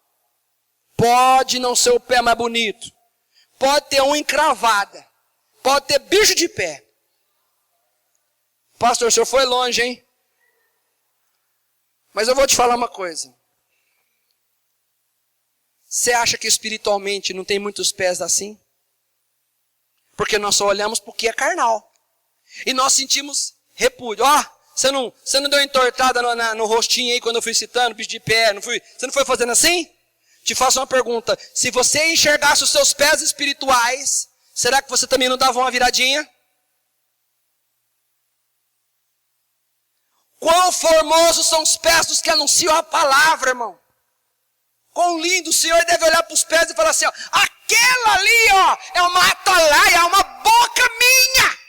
Speaker 1: Pode não ser o pé mais bonito. Pode ter unha encravada. Pode ter bicho de pé. Pastor, o senhor foi longe, hein? Mas eu vou te falar uma coisa. Você acha que espiritualmente não tem muitos pés assim? Porque nós só olhamos porque é carnal. E nós sentimos repúdio. Você não deu entortada no rostinho aí quando eu fui citando, bicho de pé? Você não foi fazendo assim? Te faço uma pergunta. Se você enxergasse os seus pés espirituais, será que você também não dava uma viradinha? Quão formosos são os pés dos que anunciam a palavra, irmão. Quão lindo, o Senhor deve olhar para os pés e falar assim, aquela ali, é uma atalaia, é uma boca minha.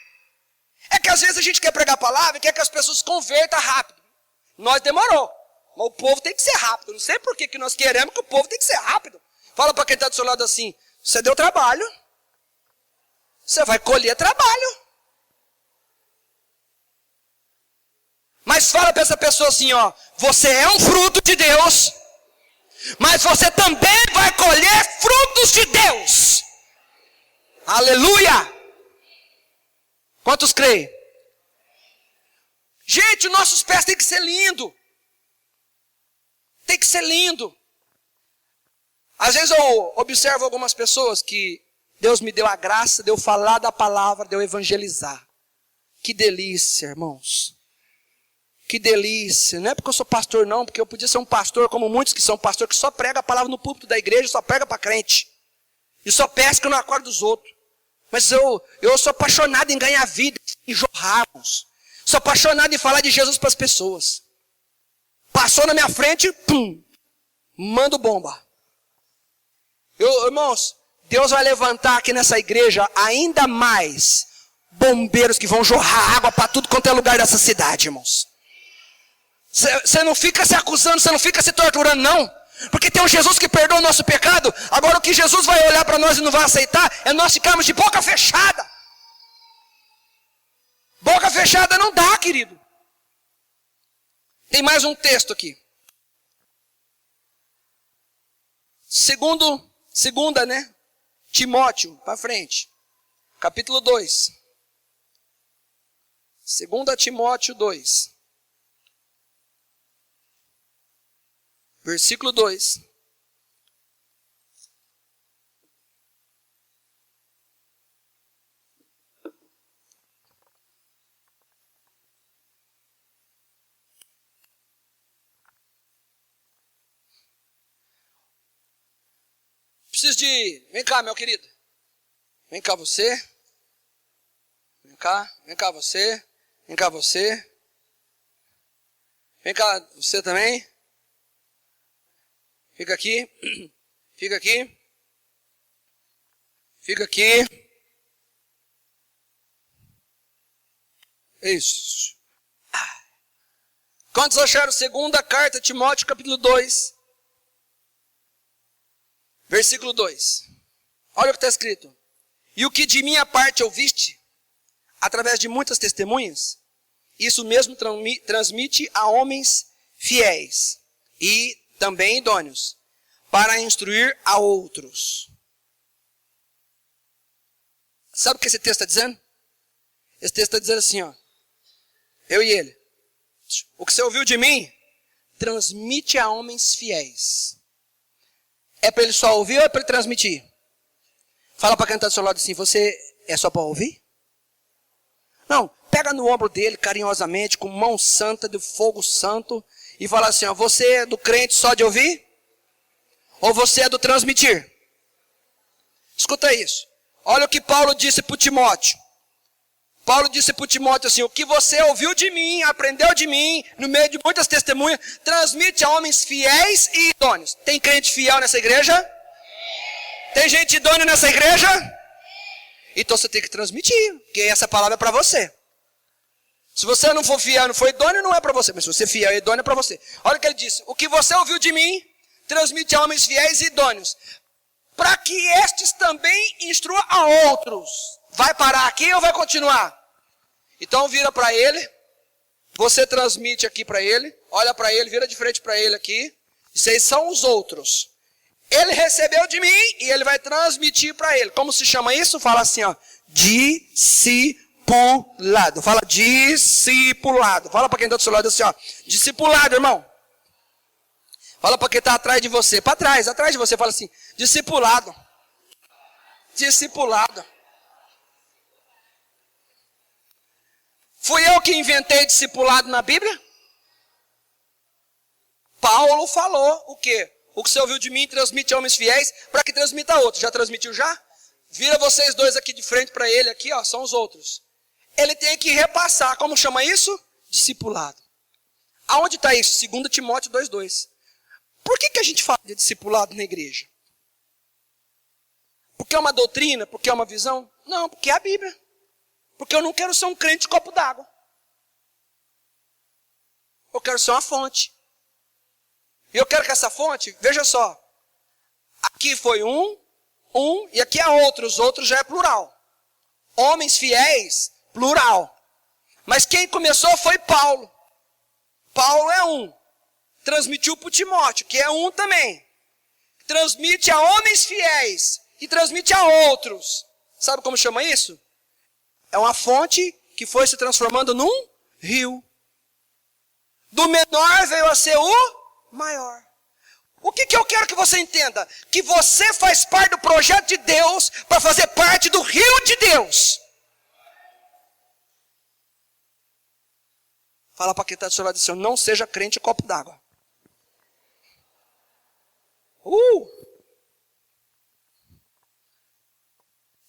Speaker 1: É que às vezes a gente quer pregar a palavra e quer que as pessoas se convertam rápido. Nós demorou. Mas o povo tem que ser rápido. Não sei por que nós queremos que o povo tem que ser rápido. Fala para quem está do seu lado assim, você deu trabalho. Você vai colher trabalho. Mas fala para essa pessoa assim, ó, você é um fruto de Deus, mas você também vai colher frutos de Deus. Aleluia! Quantos creem? Gente, os nossos pés tem que ser lindo. Tem que ser lindo. Às vezes eu observo algumas pessoas que Deus me deu a graça de eu falar da palavra, de eu evangelizar. Que delícia, irmãos. Que delícia. Não é porque eu sou pastor não, porque eu podia ser um pastor como muitos que são pastor, que só prega a palavra no púlpito da igreja, só prega para crente. E só pesca no acordo dos outros. Mas eu sou apaixonado em ganhar vida, em jorrar, irmãos. Sou apaixonado em falar de Jesus para as pessoas. Passou na minha frente, pum, mando bomba. Irmãos, Deus vai levantar aqui nessa igreja ainda mais bombeiros que vão jorrar água para tudo quanto é lugar dessa cidade, irmãos. Você não fica se acusando, você não fica se torturando, não. Porque tem um Jesus que perdoa o nosso pecado. Agora o que Jesus vai olhar para nós e não vai aceitar é nós ficarmos de boca fechada. Boca fechada não dá, querido. Tem mais um texto aqui. Segunda, né? Timóteo, para frente. Capítulo 2. 2 Timóteo 2. Versículo 2. Preciso de... Vem cá, meu querido. Vem cá você. Vem cá você. Vem cá você. Vem cá você também. Fica aqui. Fica aqui. Fica aqui. Isso. Quantos acharam segunda carta a Timóteo, capítulo 2? Versículo 2. Olha o que está escrito. E o que de minha parte ouviste, através de muitas testemunhas, isso mesmo transmite a homens fiéis e também idôneos, para instruir a outros. Sabe o que esse texto está dizendo? Esse texto está dizendo assim, ó. Eu e ele. O que você ouviu de mim, transmite a homens fiéis. É para ele só ouvir ou é para ele transmitir? Fala para quem está do seu lado assim, você é só para ouvir? Não, pega no ombro dele carinhosamente, com mão santa, de fogo santo, e fala assim, ó, você é do crente só de ouvir? Ou você é do transmitir? Escuta isso. Olha o que Paulo disse para Timóteo. Paulo disse para Timóteo assim, o que você ouviu de mim, aprendeu de mim, no meio de muitas testemunhas, transmite a homens fiéis e idôneos. Tem crente fiel nessa igreja? Tem gente idônea nessa igreja? Então você tem que transmitir, porque essa palavra é para você. Se você não for fiel, não for idôneo, não é para você. Mas se você é fiel e idôneo, é para você. Olha o que ele disse. O que você ouviu de mim, transmite a homens fiéis e idôneos, para que estes também instruam a outros. Vai parar aqui ou vai continuar? Então vira para ele. Você transmite aqui para ele. Olha para ele, vira de frente para ele aqui. Vocês são os outros. Ele recebeu de mim e ele vai transmitir para ele. Como se chama isso? Fala assim, ó. Discipulado. Fala discipulado. Fala para quem está do seu lado assim, ó. Discipulado, irmão. Fala para quem está atrás de você. Para trás, atrás de você. Fala assim, discipulado. Discipulado. Fui eu que inventei discipulado na Bíblia? Paulo falou o quê? O que você ouviu de mim transmite a homens fiéis para que transmita a outros. Já transmitiu já? Vira vocês dois aqui de frente para ele, aqui ó, são os outros. Ele tem que repassar, como chama isso? Discipulado. Aonde está isso? 2 Timóteo 2,2. Por que a gente fala de discipulado na igreja? Porque é uma doutrina? Porque é uma visão? Não, porque é a Bíblia. Porque eu não quero ser um crente de copo d'água. Eu quero ser uma fonte. E eu quero que essa fonte, veja só, aqui foi um, e aqui há outros. Outros já é plural. Homens fiéis, plural. Mas quem começou foi Paulo. Paulo é um. Transmitiu para o Timóteo, que é um também. Transmite a homens fiéis e transmite a outros. Sabe como chama isso? É uma fonte que foi se transformando num rio. Do menor veio a ser o maior. O que eu quero que você entenda? Que você faz parte do projeto de Deus para fazer parte do rio de Deus. Fala para quem está do seu lado assim, não seja crente copo d'água.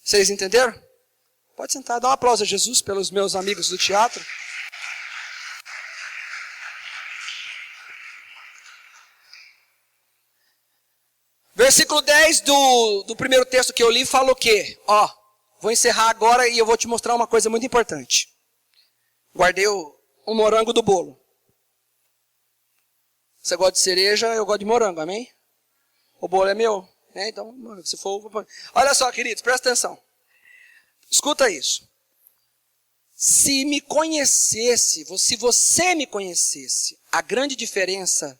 Speaker 1: Vocês entenderam? Pode sentar, dá um aplauso a Jesus pelos meus amigos do teatro. Versículo 10 do primeiro texto que eu li fala o quê? Vou encerrar agora e eu vou te mostrar uma coisa muito importante. Guardei o morango do bolo. Você gosta de cereja, eu gosto de morango, amém? O bolo é meu, né? Então, se for... Olha só, queridos, presta atenção. Escuta isso. Se me conhecesse, se você me conhecesse, a grande diferença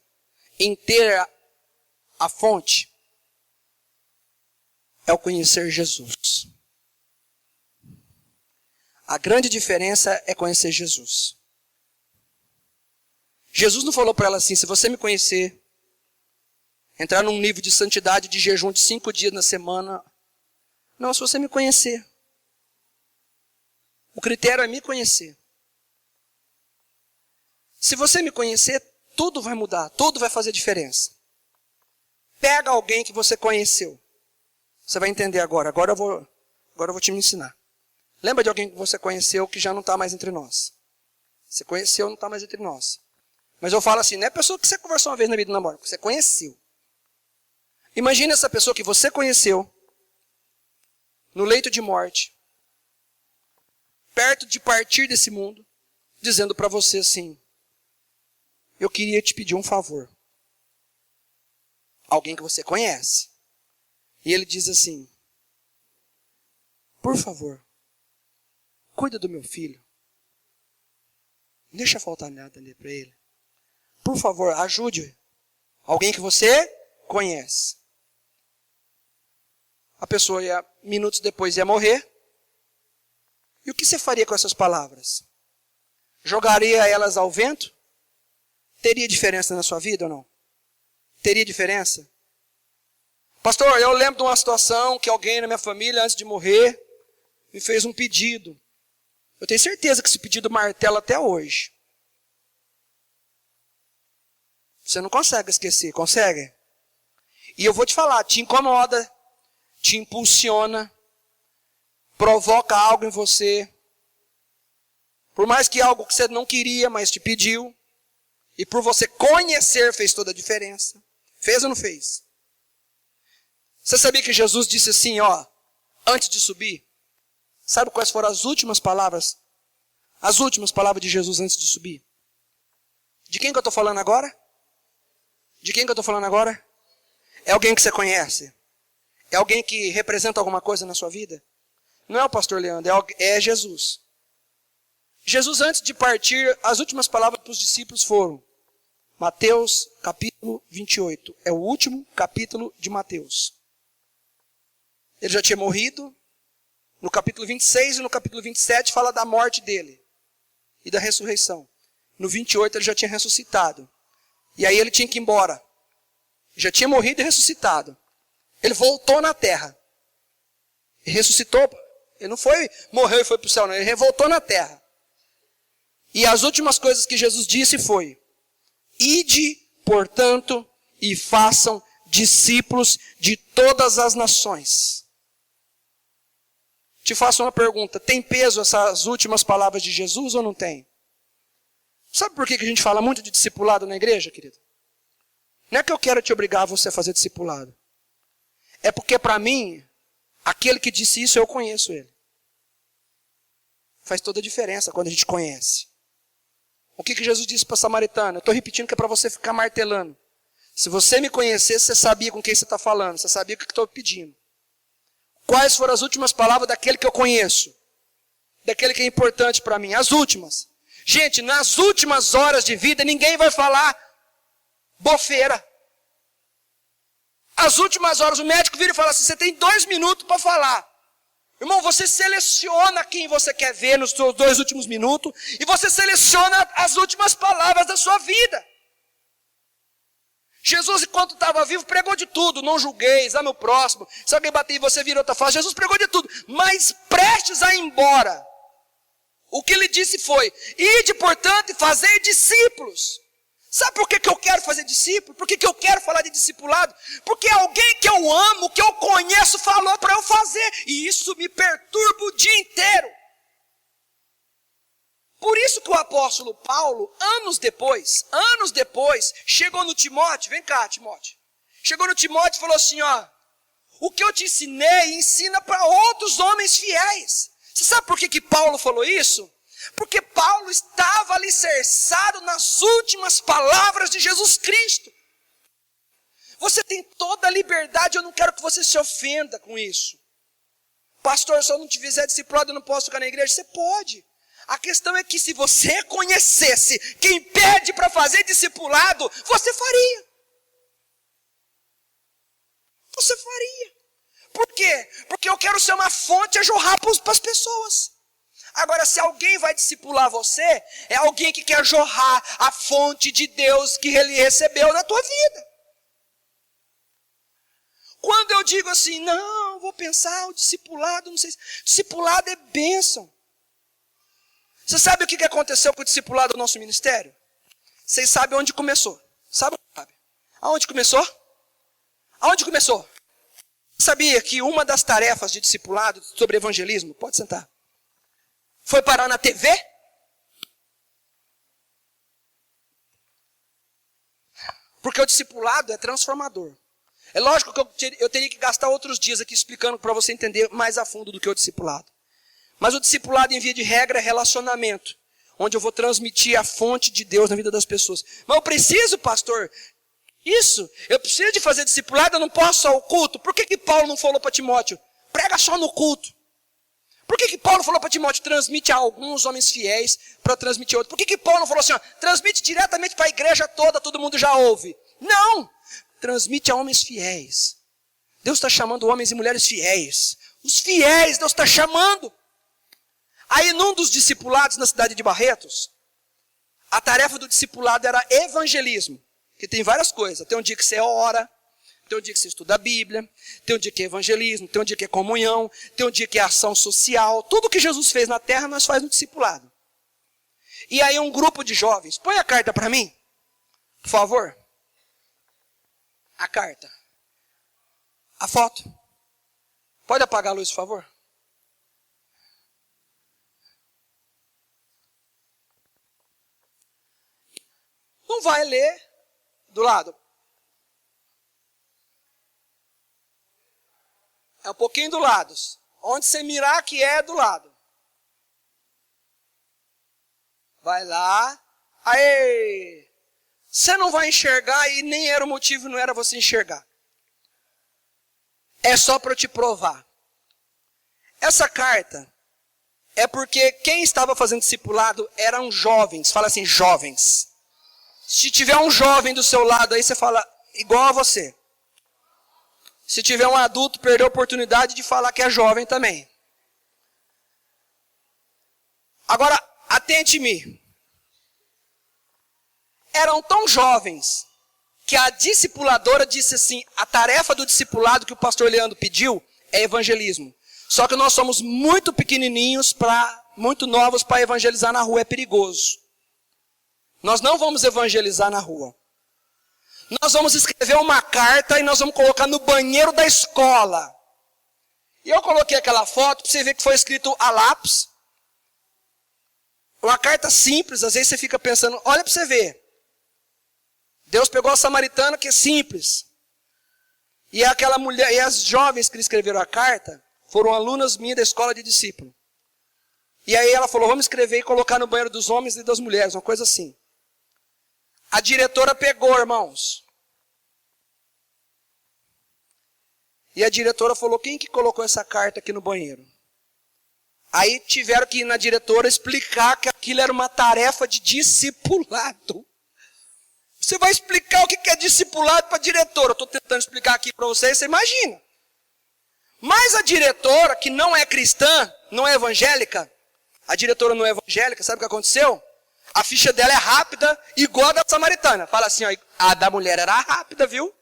Speaker 1: em ter a fonte é o conhecer Jesus. A grande diferença é conhecer Jesus. Jesus não falou para ela assim, se você me conhecer, entrar num nível de santidade, de jejum de 5 dias na semana. Não, se você me conhecer. O critério é me conhecer. Se você me conhecer, tudo vai mudar, tudo vai fazer diferença. Pega alguém que você conheceu. Você vai entender agora. Agora eu vou te ensinar. Lembra de alguém que você conheceu que já não está mais entre nós? Você conheceu, não está mais entre nós. Mas eu falo assim, não é a pessoa que você conversou uma vez na vida do namoro, que você conheceu. Imagina essa pessoa que você conheceu, no leito de morte, perto de partir desse mundo, dizendo para você assim, eu queria te pedir um favor. Alguém que você conhece. E ele diz assim, por favor, cuida do meu filho. Não deixa faltar nada ali para ele. Por favor, ajude alguém que você conhece. A pessoa minutos depois ia morrer. E o que você faria com essas palavras? Jogaria elas ao vento? Teria diferença na sua vida ou não? Teria diferença? Pastor, eu lembro de uma situação que alguém na minha família, antes de morrer, me fez um pedido. Eu tenho certeza que esse pedido martela até hoje. Você não consegue esquecer, consegue? E eu vou te falar, te incomoda, te impulsiona, provoca algo em você. Por mais que algo que você não queria, mas te pediu. E por você conhecer, fez toda a diferença. Fez ou não fez? Você sabia que Jesus disse assim, antes de subir? Sabe quais foram as últimas palavras? As últimas palavras de Jesus antes de subir? De quem que eu estou falando agora? De quem que eu estou falando agora? É alguém que você conhece? É alguém que representa alguma coisa na sua vida? Não é o pastor Leandro, é Jesus. Jesus, antes de partir, as últimas palavras para os discípulos foram Mateus capítulo 28. É o último capítulo de Mateus. Ele já tinha morrido. No capítulo 26 e no capítulo 27 fala da morte dele e da ressurreição. No 28 ele já tinha ressuscitado. E aí ele tinha que ir embora. Já tinha morrido e ressuscitado. Ele voltou na terra. Ele ressuscitou. Ele não morreu e foi para o céu, não. Ele voltou na terra. E as últimas coisas que Jesus disse foi: ide, portanto, e façam discípulos de todas as nações. Te faço uma pergunta. Tem peso essas últimas palavras de Jesus ou não tem? Sabe por que a gente fala muito de discipulado na igreja, querido? Não é que eu quero te obrigar a você a fazer discipulado. É porque para mim, aquele que disse isso, eu conheço ele. Faz toda a diferença quando a gente conhece. O que Jesus disse para a samaritana? Eu estou repetindo que é para você ficar martelando. Se você me conhecesse, você sabia com quem você está falando. Você sabia o que estou pedindo. Quais foram as últimas palavras daquele que eu conheço? Daquele que é importante para mim? As últimas. Gente, nas últimas horas de vida, ninguém vai falar bofeira. As últimas horas, o médico vira e fala assim, você tem 2 minutos para falar. Irmão, você seleciona quem você quer ver nos seus 2 últimos minutos e você seleciona as últimas palavras da sua vida. Jesus, enquanto estava vivo, pregou de tudo. Não julgueis, ame o próximo. Se alguém bater em você, vira outra face. Jesus pregou de tudo. Mas prestes a ir embora, o que ele disse foi, ide, portanto, e fazei discípulos. Sabe por que eu quero fazer discípulo? Por que eu quero falar de discipulado? Porque alguém que eu amo, que eu conheço, falou para eu fazer. E isso me perturba o dia inteiro. Por isso que o apóstolo Paulo, anos depois, chegou no Timóteo, vem cá, Timóteo. Chegou no Timóteo e falou assim, ó, o que eu te ensinei, ensina para outros homens fiéis. Você sabe por que Paulo falou isso? Porque Paulo estava alicerçado nas últimas palavras de Jesus Cristo. Você tem toda a liberdade, eu não quero que você se ofenda com isso. Pastor, se eu não te fizer discipulado, eu não posso ficar na igreja. Você pode. A questão é que se você conhecesse quem pede para fazer discipulado, você faria. Você faria. Por quê? Porque eu quero ser uma fonte a jorrar para as pessoas. Agora, se alguém vai discipular você, é alguém que quer jorrar a fonte de Deus que ele recebeu na tua vida. Quando eu digo assim, não, vou pensar, o discipulado, não sei, discipulado é bênção. Você sabe o que aconteceu com o discipulado do nosso ministério? Vocês sabem onde começou. Sabe? Aonde começou? Aonde começou? Sabia que uma das tarefas de discipulado sobre evangelismo, pode sentar, foi parar na TV? Porque o discipulado é transformador. É lógico que eu teria que gastar outros dias aqui explicando para você entender mais a fundo do que é o discipulado. Mas o discipulado, em via de regra, é relacionamento, onde eu vou transmitir a fonte de Deus na vida das pessoas. Mas eu preciso, pastor, eu preciso de fazer discipulado, eu não posso só o culto. Por que Paulo não falou para Timóteo, prega só no culto? Por que Paulo falou para Timóteo, transmite a alguns homens fiéis para transmitir a outros? Por que Paulo não falou assim, ó, transmite diretamente para a igreja toda, todo mundo já ouve? Não! Transmite a homens fiéis. Deus está chamando homens e mulheres fiéis. Os fiéis Deus está chamando. Aí num dos discipulados na cidade de Barretos, a tarefa do discipulado era evangelismo. Que tem várias coisas. Tem um dia que você ora, tem um dia que você estuda a Bíblia, tem um dia que é evangelismo, tem um dia que é comunhão, tem um dia que é ação social. Tudo que Jesus fez na terra, nós faz no discipulado. E aí um grupo de jovens, põe a carta para mim, por favor. A carta. A foto. Pode apagar a luz, por favor? Não vai ler do lado. É um pouquinho do lado. Onde você mirar que é do lado. Vai lá. Aê! Você não vai enxergar e nem era o motivo, não era você enxergar. É só para eu te provar. Essa carta é porque quem estava fazendo discipulado eram jovens. Fala assim, jovens. Se tiver um jovem do seu lado aí, você fala igual a você. Se tiver um adulto, perdeu a oportunidade de falar que é jovem também. Agora, atente-me. Eram tão jovens que a discipuladora disse assim, a tarefa do discipulado que o pastor Leandro pediu é evangelismo. Só que nós somos muito pequenininhos, muito novos para evangelizar na rua, é perigoso. Nós não vamos evangelizar na rua. Nós vamos escrever uma carta e nós vamos colocar no banheiro da escola. E eu coloquei aquela foto para você ver que foi escrito a lápis. Uma carta simples, às vezes você fica pensando, olha para você ver. Deus pegou a samaritana que é simples. E aquela mulher, e as jovens que escreveram a carta foram alunas minhas da escola de discípulo. E aí ela falou, vamos escrever e colocar no banheiro dos homens e das mulheres, uma coisa assim. A diretora pegou, irmãos. E a diretora falou, quem que colocou essa carta aqui no banheiro? Aí tiveram que ir na diretora explicar que aquilo era uma tarefa de discipulado. Você vai explicar o que é discipulado para a diretora. Eu estou tentando explicar aqui para vocês, você imagina. Mas a diretora, que não é cristã, não é evangélica, a diretora não é evangélica, sabe o que aconteceu? A ficha dela é rápida, igual a da samaritana. Fala assim, ó, a da mulher era rápida, viu?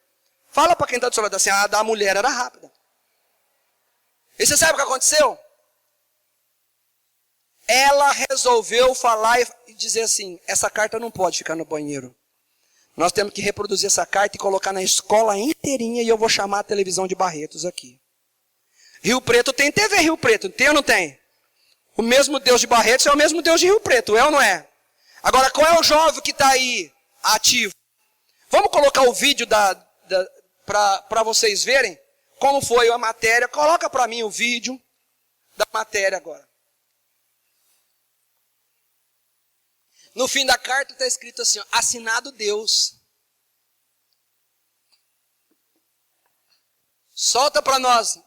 Speaker 1: Fala para quem está do seu lado assim, a da mulher era rápida. E você sabe o que aconteceu? Ela resolveu falar e dizer assim, essa carta não pode ficar no banheiro. Nós temos que reproduzir essa carta e colocar na escola inteirinha e eu vou chamar a televisão de Barretos aqui. Rio Preto tem TV Rio Preto, tem ou não tem? O mesmo Deus de Barretos é o mesmo Deus de Rio Preto, é ou não é? Agora, qual é o jovem que está aí ativo? Vamos colocar o vídeo para vocês verem como foi a matéria. Coloca para mim o vídeo da matéria agora. No fim da carta está escrito assim, ó, assinado Deus. Solta para nós.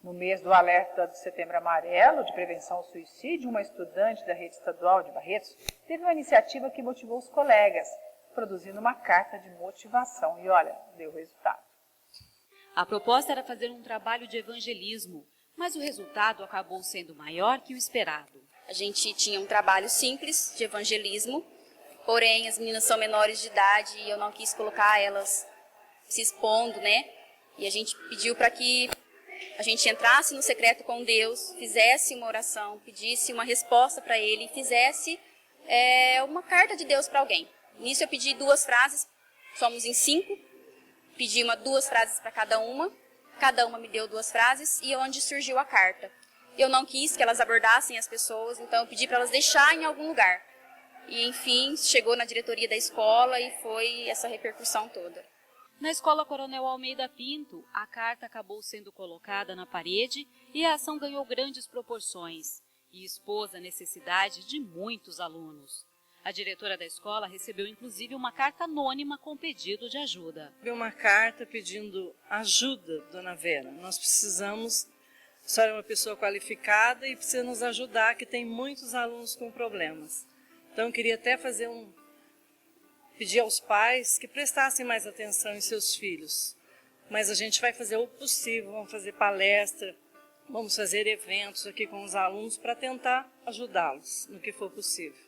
Speaker 2: No mês do alerta do Setembro Amarelo de prevenção ao suicídio, uma estudante da rede estadual de Barretos teve uma iniciativa que motivou os colegas, produzindo uma carta de motivação. E olha, deu resultado.
Speaker 3: A proposta era fazer um trabalho de evangelismo, mas o resultado acabou sendo maior que o esperado.
Speaker 4: A gente tinha um trabalho simples de evangelismo, porém as meninas são menores de idade e eu não quis colocar elas se expondo, né? E a gente pediu para que a gente entrasse no secreto com Deus, fizesse uma oração, pedisse uma resposta para Ele, fizesse uma carta de Deus para alguém. Nisso eu pedi 2 frases, somos em 5, pedi 2 frases para cada uma me deu 2 frases e onde surgiu a carta. Eu não quis que elas abordassem as pessoas, então eu pedi para elas deixarem em algum lugar. E enfim, chegou na diretoria da escola e foi essa repercussão toda.
Speaker 3: Na Escola Coronel Almeida Pinto, a carta acabou sendo colocada na parede e a ação ganhou grandes proporções e expôs a necessidade de muitos alunos. A diretora da escola recebeu inclusive uma carta anônima com pedido de ajuda.
Speaker 5: Uma carta pedindo ajuda, dona Vera. Nós precisamos, a senhora é uma pessoa qualificada e precisa nos ajudar, que tem muitos alunos com problemas. Então eu queria até pedir aos pais que prestassem mais atenção em seus filhos. Mas a gente vai fazer o possível, vamos fazer palestra, vamos fazer eventos aqui com os alunos para tentar ajudá-los no que for possível.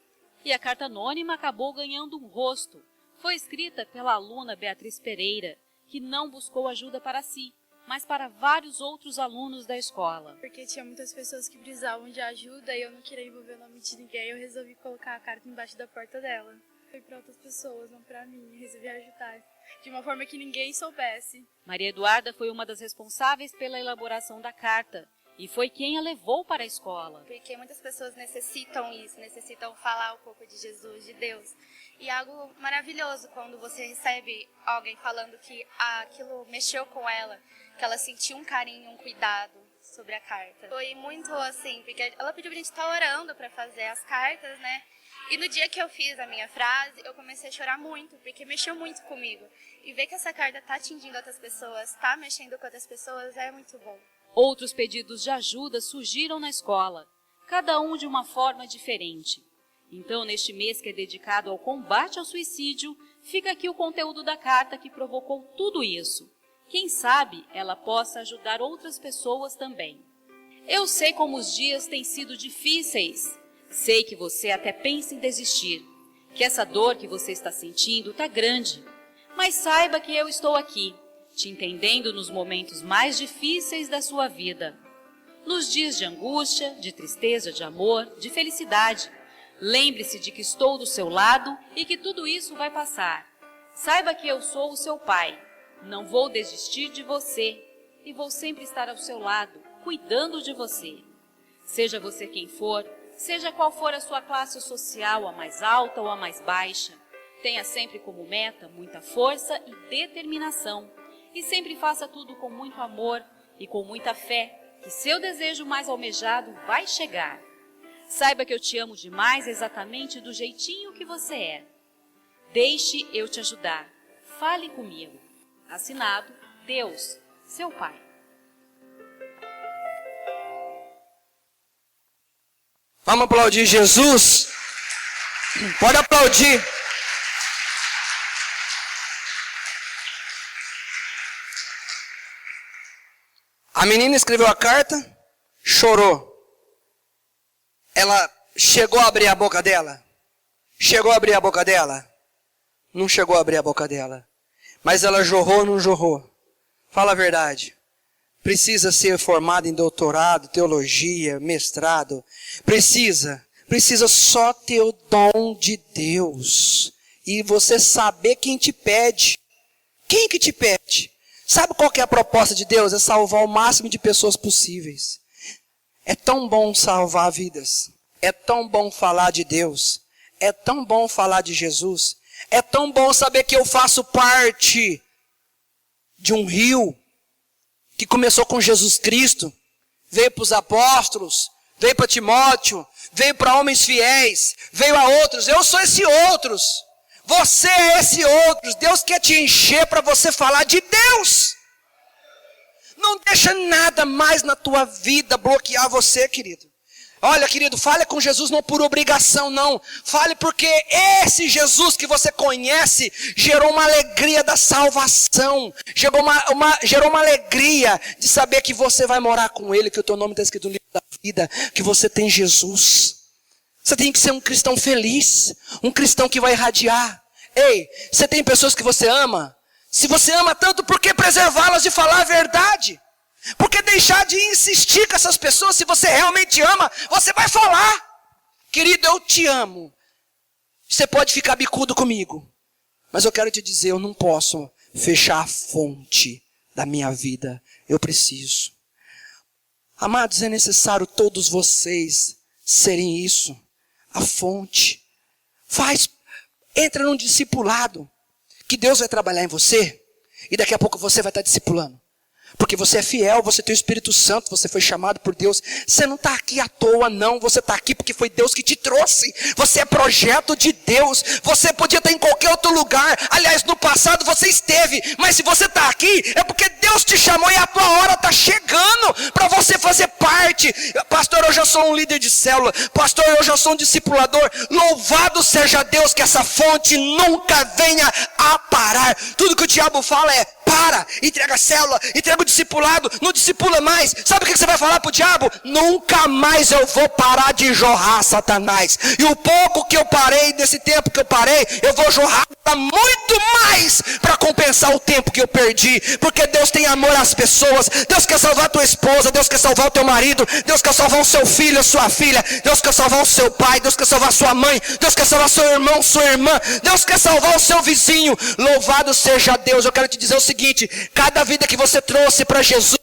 Speaker 3: E a carta anônima acabou ganhando um rosto. Foi escrita pela aluna Beatriz Pereira, que não buscou ajuda para si, mas para vários outros alunos da escola.
Speaker 6: Porque tinha muitas pessoas que precisavam de ajuda e eu não queria envolver o nome de ninguém, eu resolvi colocar a carta embaixo da porta dela. Foi para outras pessoas, não para mim, eu resolvi ajudar, de uma forma que ninguém soubesse.
Speaker 3: Maria Eduarda foi uma das responsáveis pela elaboração da carta e foi quem a levou para a escola.
Speaker 6: Porque muitas pessoas necessitam isso, necessitam falar um pouco de Jesus, de Deus. E é algo maravilhoso quando você recebe alguém falando que aquilo mexeu com ela, que ela sentiu um carinho, um cuidado sobre a carta. Foi muito assim, porque ela pediu pra gente estar orando para fazer as cartas, né? E no dia que eu fiz a minha frase, eu comecei a chorar muito, porque mexeu muito comigo. E ver que essa carta tá atingindo outras pessoas, tá mexendo com outras pessoas, é muito bom.
Speaker 3: Outros pedidos de ajuda surgiram na escola, cada um de uma forma diferente. Então, neste mês que é dedicado ao combate ao suicídio, fica aqui o conteúdo da carta que provocou tudo isso. Quem sabe ela possa ajudar outras pessoas também. Eu sei como os dias têm sido difíceis. Sei que você até pensa em desistir, que essa dor que você está sentindo está grande. Mas saiba que eu estou aqui, te entendendo nos momentos mais difíceis da sua vida. Nos dias de angústia, de tristeza, de amor, de felicidade. Lembre-se de que estou do seu lado e que tudo isso vai passar. Saiba que eu sou o seu pai. Não vou desistir de você e vou sempre estar ao seu lado, cuidando de você. Seja você quem for, seja qual for a sua classe social, a mais alta ou a mais baixa, tenha sempre como meta muita força e determinação. E sempre faça tudo com muito amor e com muita fé que seu desejo mais almejado vai chegar. Saiba que eu te amo demais exatamente do jeitinho que você é. Deixe eu te ajudar. Fale comigo. Assinado, Deus, seu Pai.
Speaker 1: Vamos aplaudir Jesus? Pode aplaudir. A menina escreveu a carta, chorou. Ela chegou a abrir a boca dela? Chegou a abrir a boca dela? Não chegou a abrir a boca dela. Mas ela jorrou ou não jorrou? Fala a verdade. Precisa ser formado em doutorado, teologia, mestrado. Precisa só ter o dom de Deus. E você saber quem te pede. Quem que te pede? Sabe qual que é a proposta de Deus? É salvar o máximo de pessoas possíveis. É tão bom salvar vidas. É tão bom falar de Deus. É tão bom falar de Jesus. É tão bom saber que eu faço parte de um rio que começou com Jesus Cristo, veio para os apóstolos, veio para Timóteo, veio para homens fiéis, veio a outros. Eu sou esse outros. Você é esse outros. Deus quer te encher para você falar de Deus. Não deixa nada mais na tua vida bloquear você, querido. Olha, querido, fale com Jesus não por obrigação, não. Fale porque esse Jesus que você conhece gerou uma alegria da salvação. Gerou uma alegria de saber que você vai morar com Ele, que o teu nome está escrito no livro da vida, que você tem Jesus. Você tem que ser um cristão feliz, um cristão que vai irradiar. Ei, você tem pessoas que você ama? Se você ama tanto, por que preservá-las de falar a verdade? Por que deixar de insistir com essas pessoas? Se você realmente ama, você vai falar. Querido, eu te amo. Você pode ficar bicudo comigo, mas eu quero te dizer, eu não posso fechar a fonte da minha vida. Eu preciso. Amados, é necessário todos vocês serem isso. A fonte. Entra num discipulado, que Deus vai trabalhar em você, e daqui a pouco você vai estar discipulando. Porque você é fiel, você tem o Espírito Santo, você foi chamado por Deus. Você não está aqui à toa, não. Você está aqui porque foi Deus que te trouxe. Você é projeto de Deus. Você podia estar em qualquer outro lugar. Aliás, no passado você esteve. Mas se você está aqui, é porque Deus te chamou e a tua hora está chegando para você fazer parte. Pastor, eu já sou um líder de célula. Pastor, eu já sou um discipulador. Louvado seja Deus que essa fonte nunca venha a parar. Tudo que o diabo fala é: para, entrega a célula, entrega o discipulado, não discipula mais. Sabe o que você vai falar para o diabo? Nunca mais eu vou parar de jorrar, Satanás. E o pouco que eu parei, nesse tempo que eu parei, eu vou jorrar muito mais para compensar o tempo que eu perdi. Porque Deus tem amor às pessoas. Deus quer salvar a tua esposa, Deus quer salvar o teu marido, Deus quer salvar o seu filho, a sua filha, Deus quer salvar o seu pai, Deus quer salvar a sua mãe, Deus quer salvar seu irmão, sua irmã, Deus quer salvar o seu vizinho. Louvado seja Deus. Eu quero te dizer o seguinte: cada vida que você trouxe para Jesus,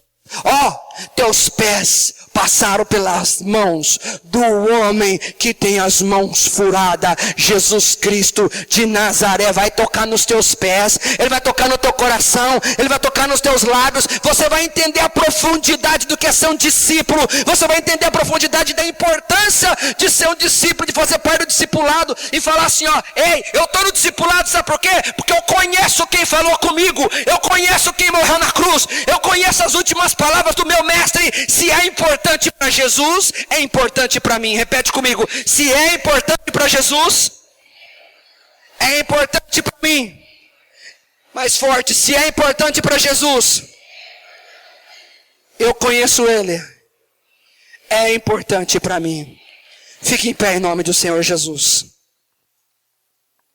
Speaker 1: teus pés passaram pelas mãos do homem que tem as mãos furadas. Jesus Cristo de Nazaré vai tocar nos teus pés, Ele vai tocar no teu coração, Ele vai tocar nos teus lábios. Você vai entender a profundidade do que é ser um discípulo. Você vai entender a profundidade da importância de ser um discípulo, de fazer parte do discipulado e falar assim: ei, eu estou no discipulado, sabe por quê? Porque eu conheço quem falou comigo, eu conheço quem morreu na cruz, eu conheço as últimas palavras do meu mestre. Se é importante para Jesus, é importante para mim. Repete comigo: se é importante para Jesus, é importante para mim. Mais forte: se é importante para Jesus, eu conheço Ele, é importante para mim. Fique em pé em nome do Senhor Jesus.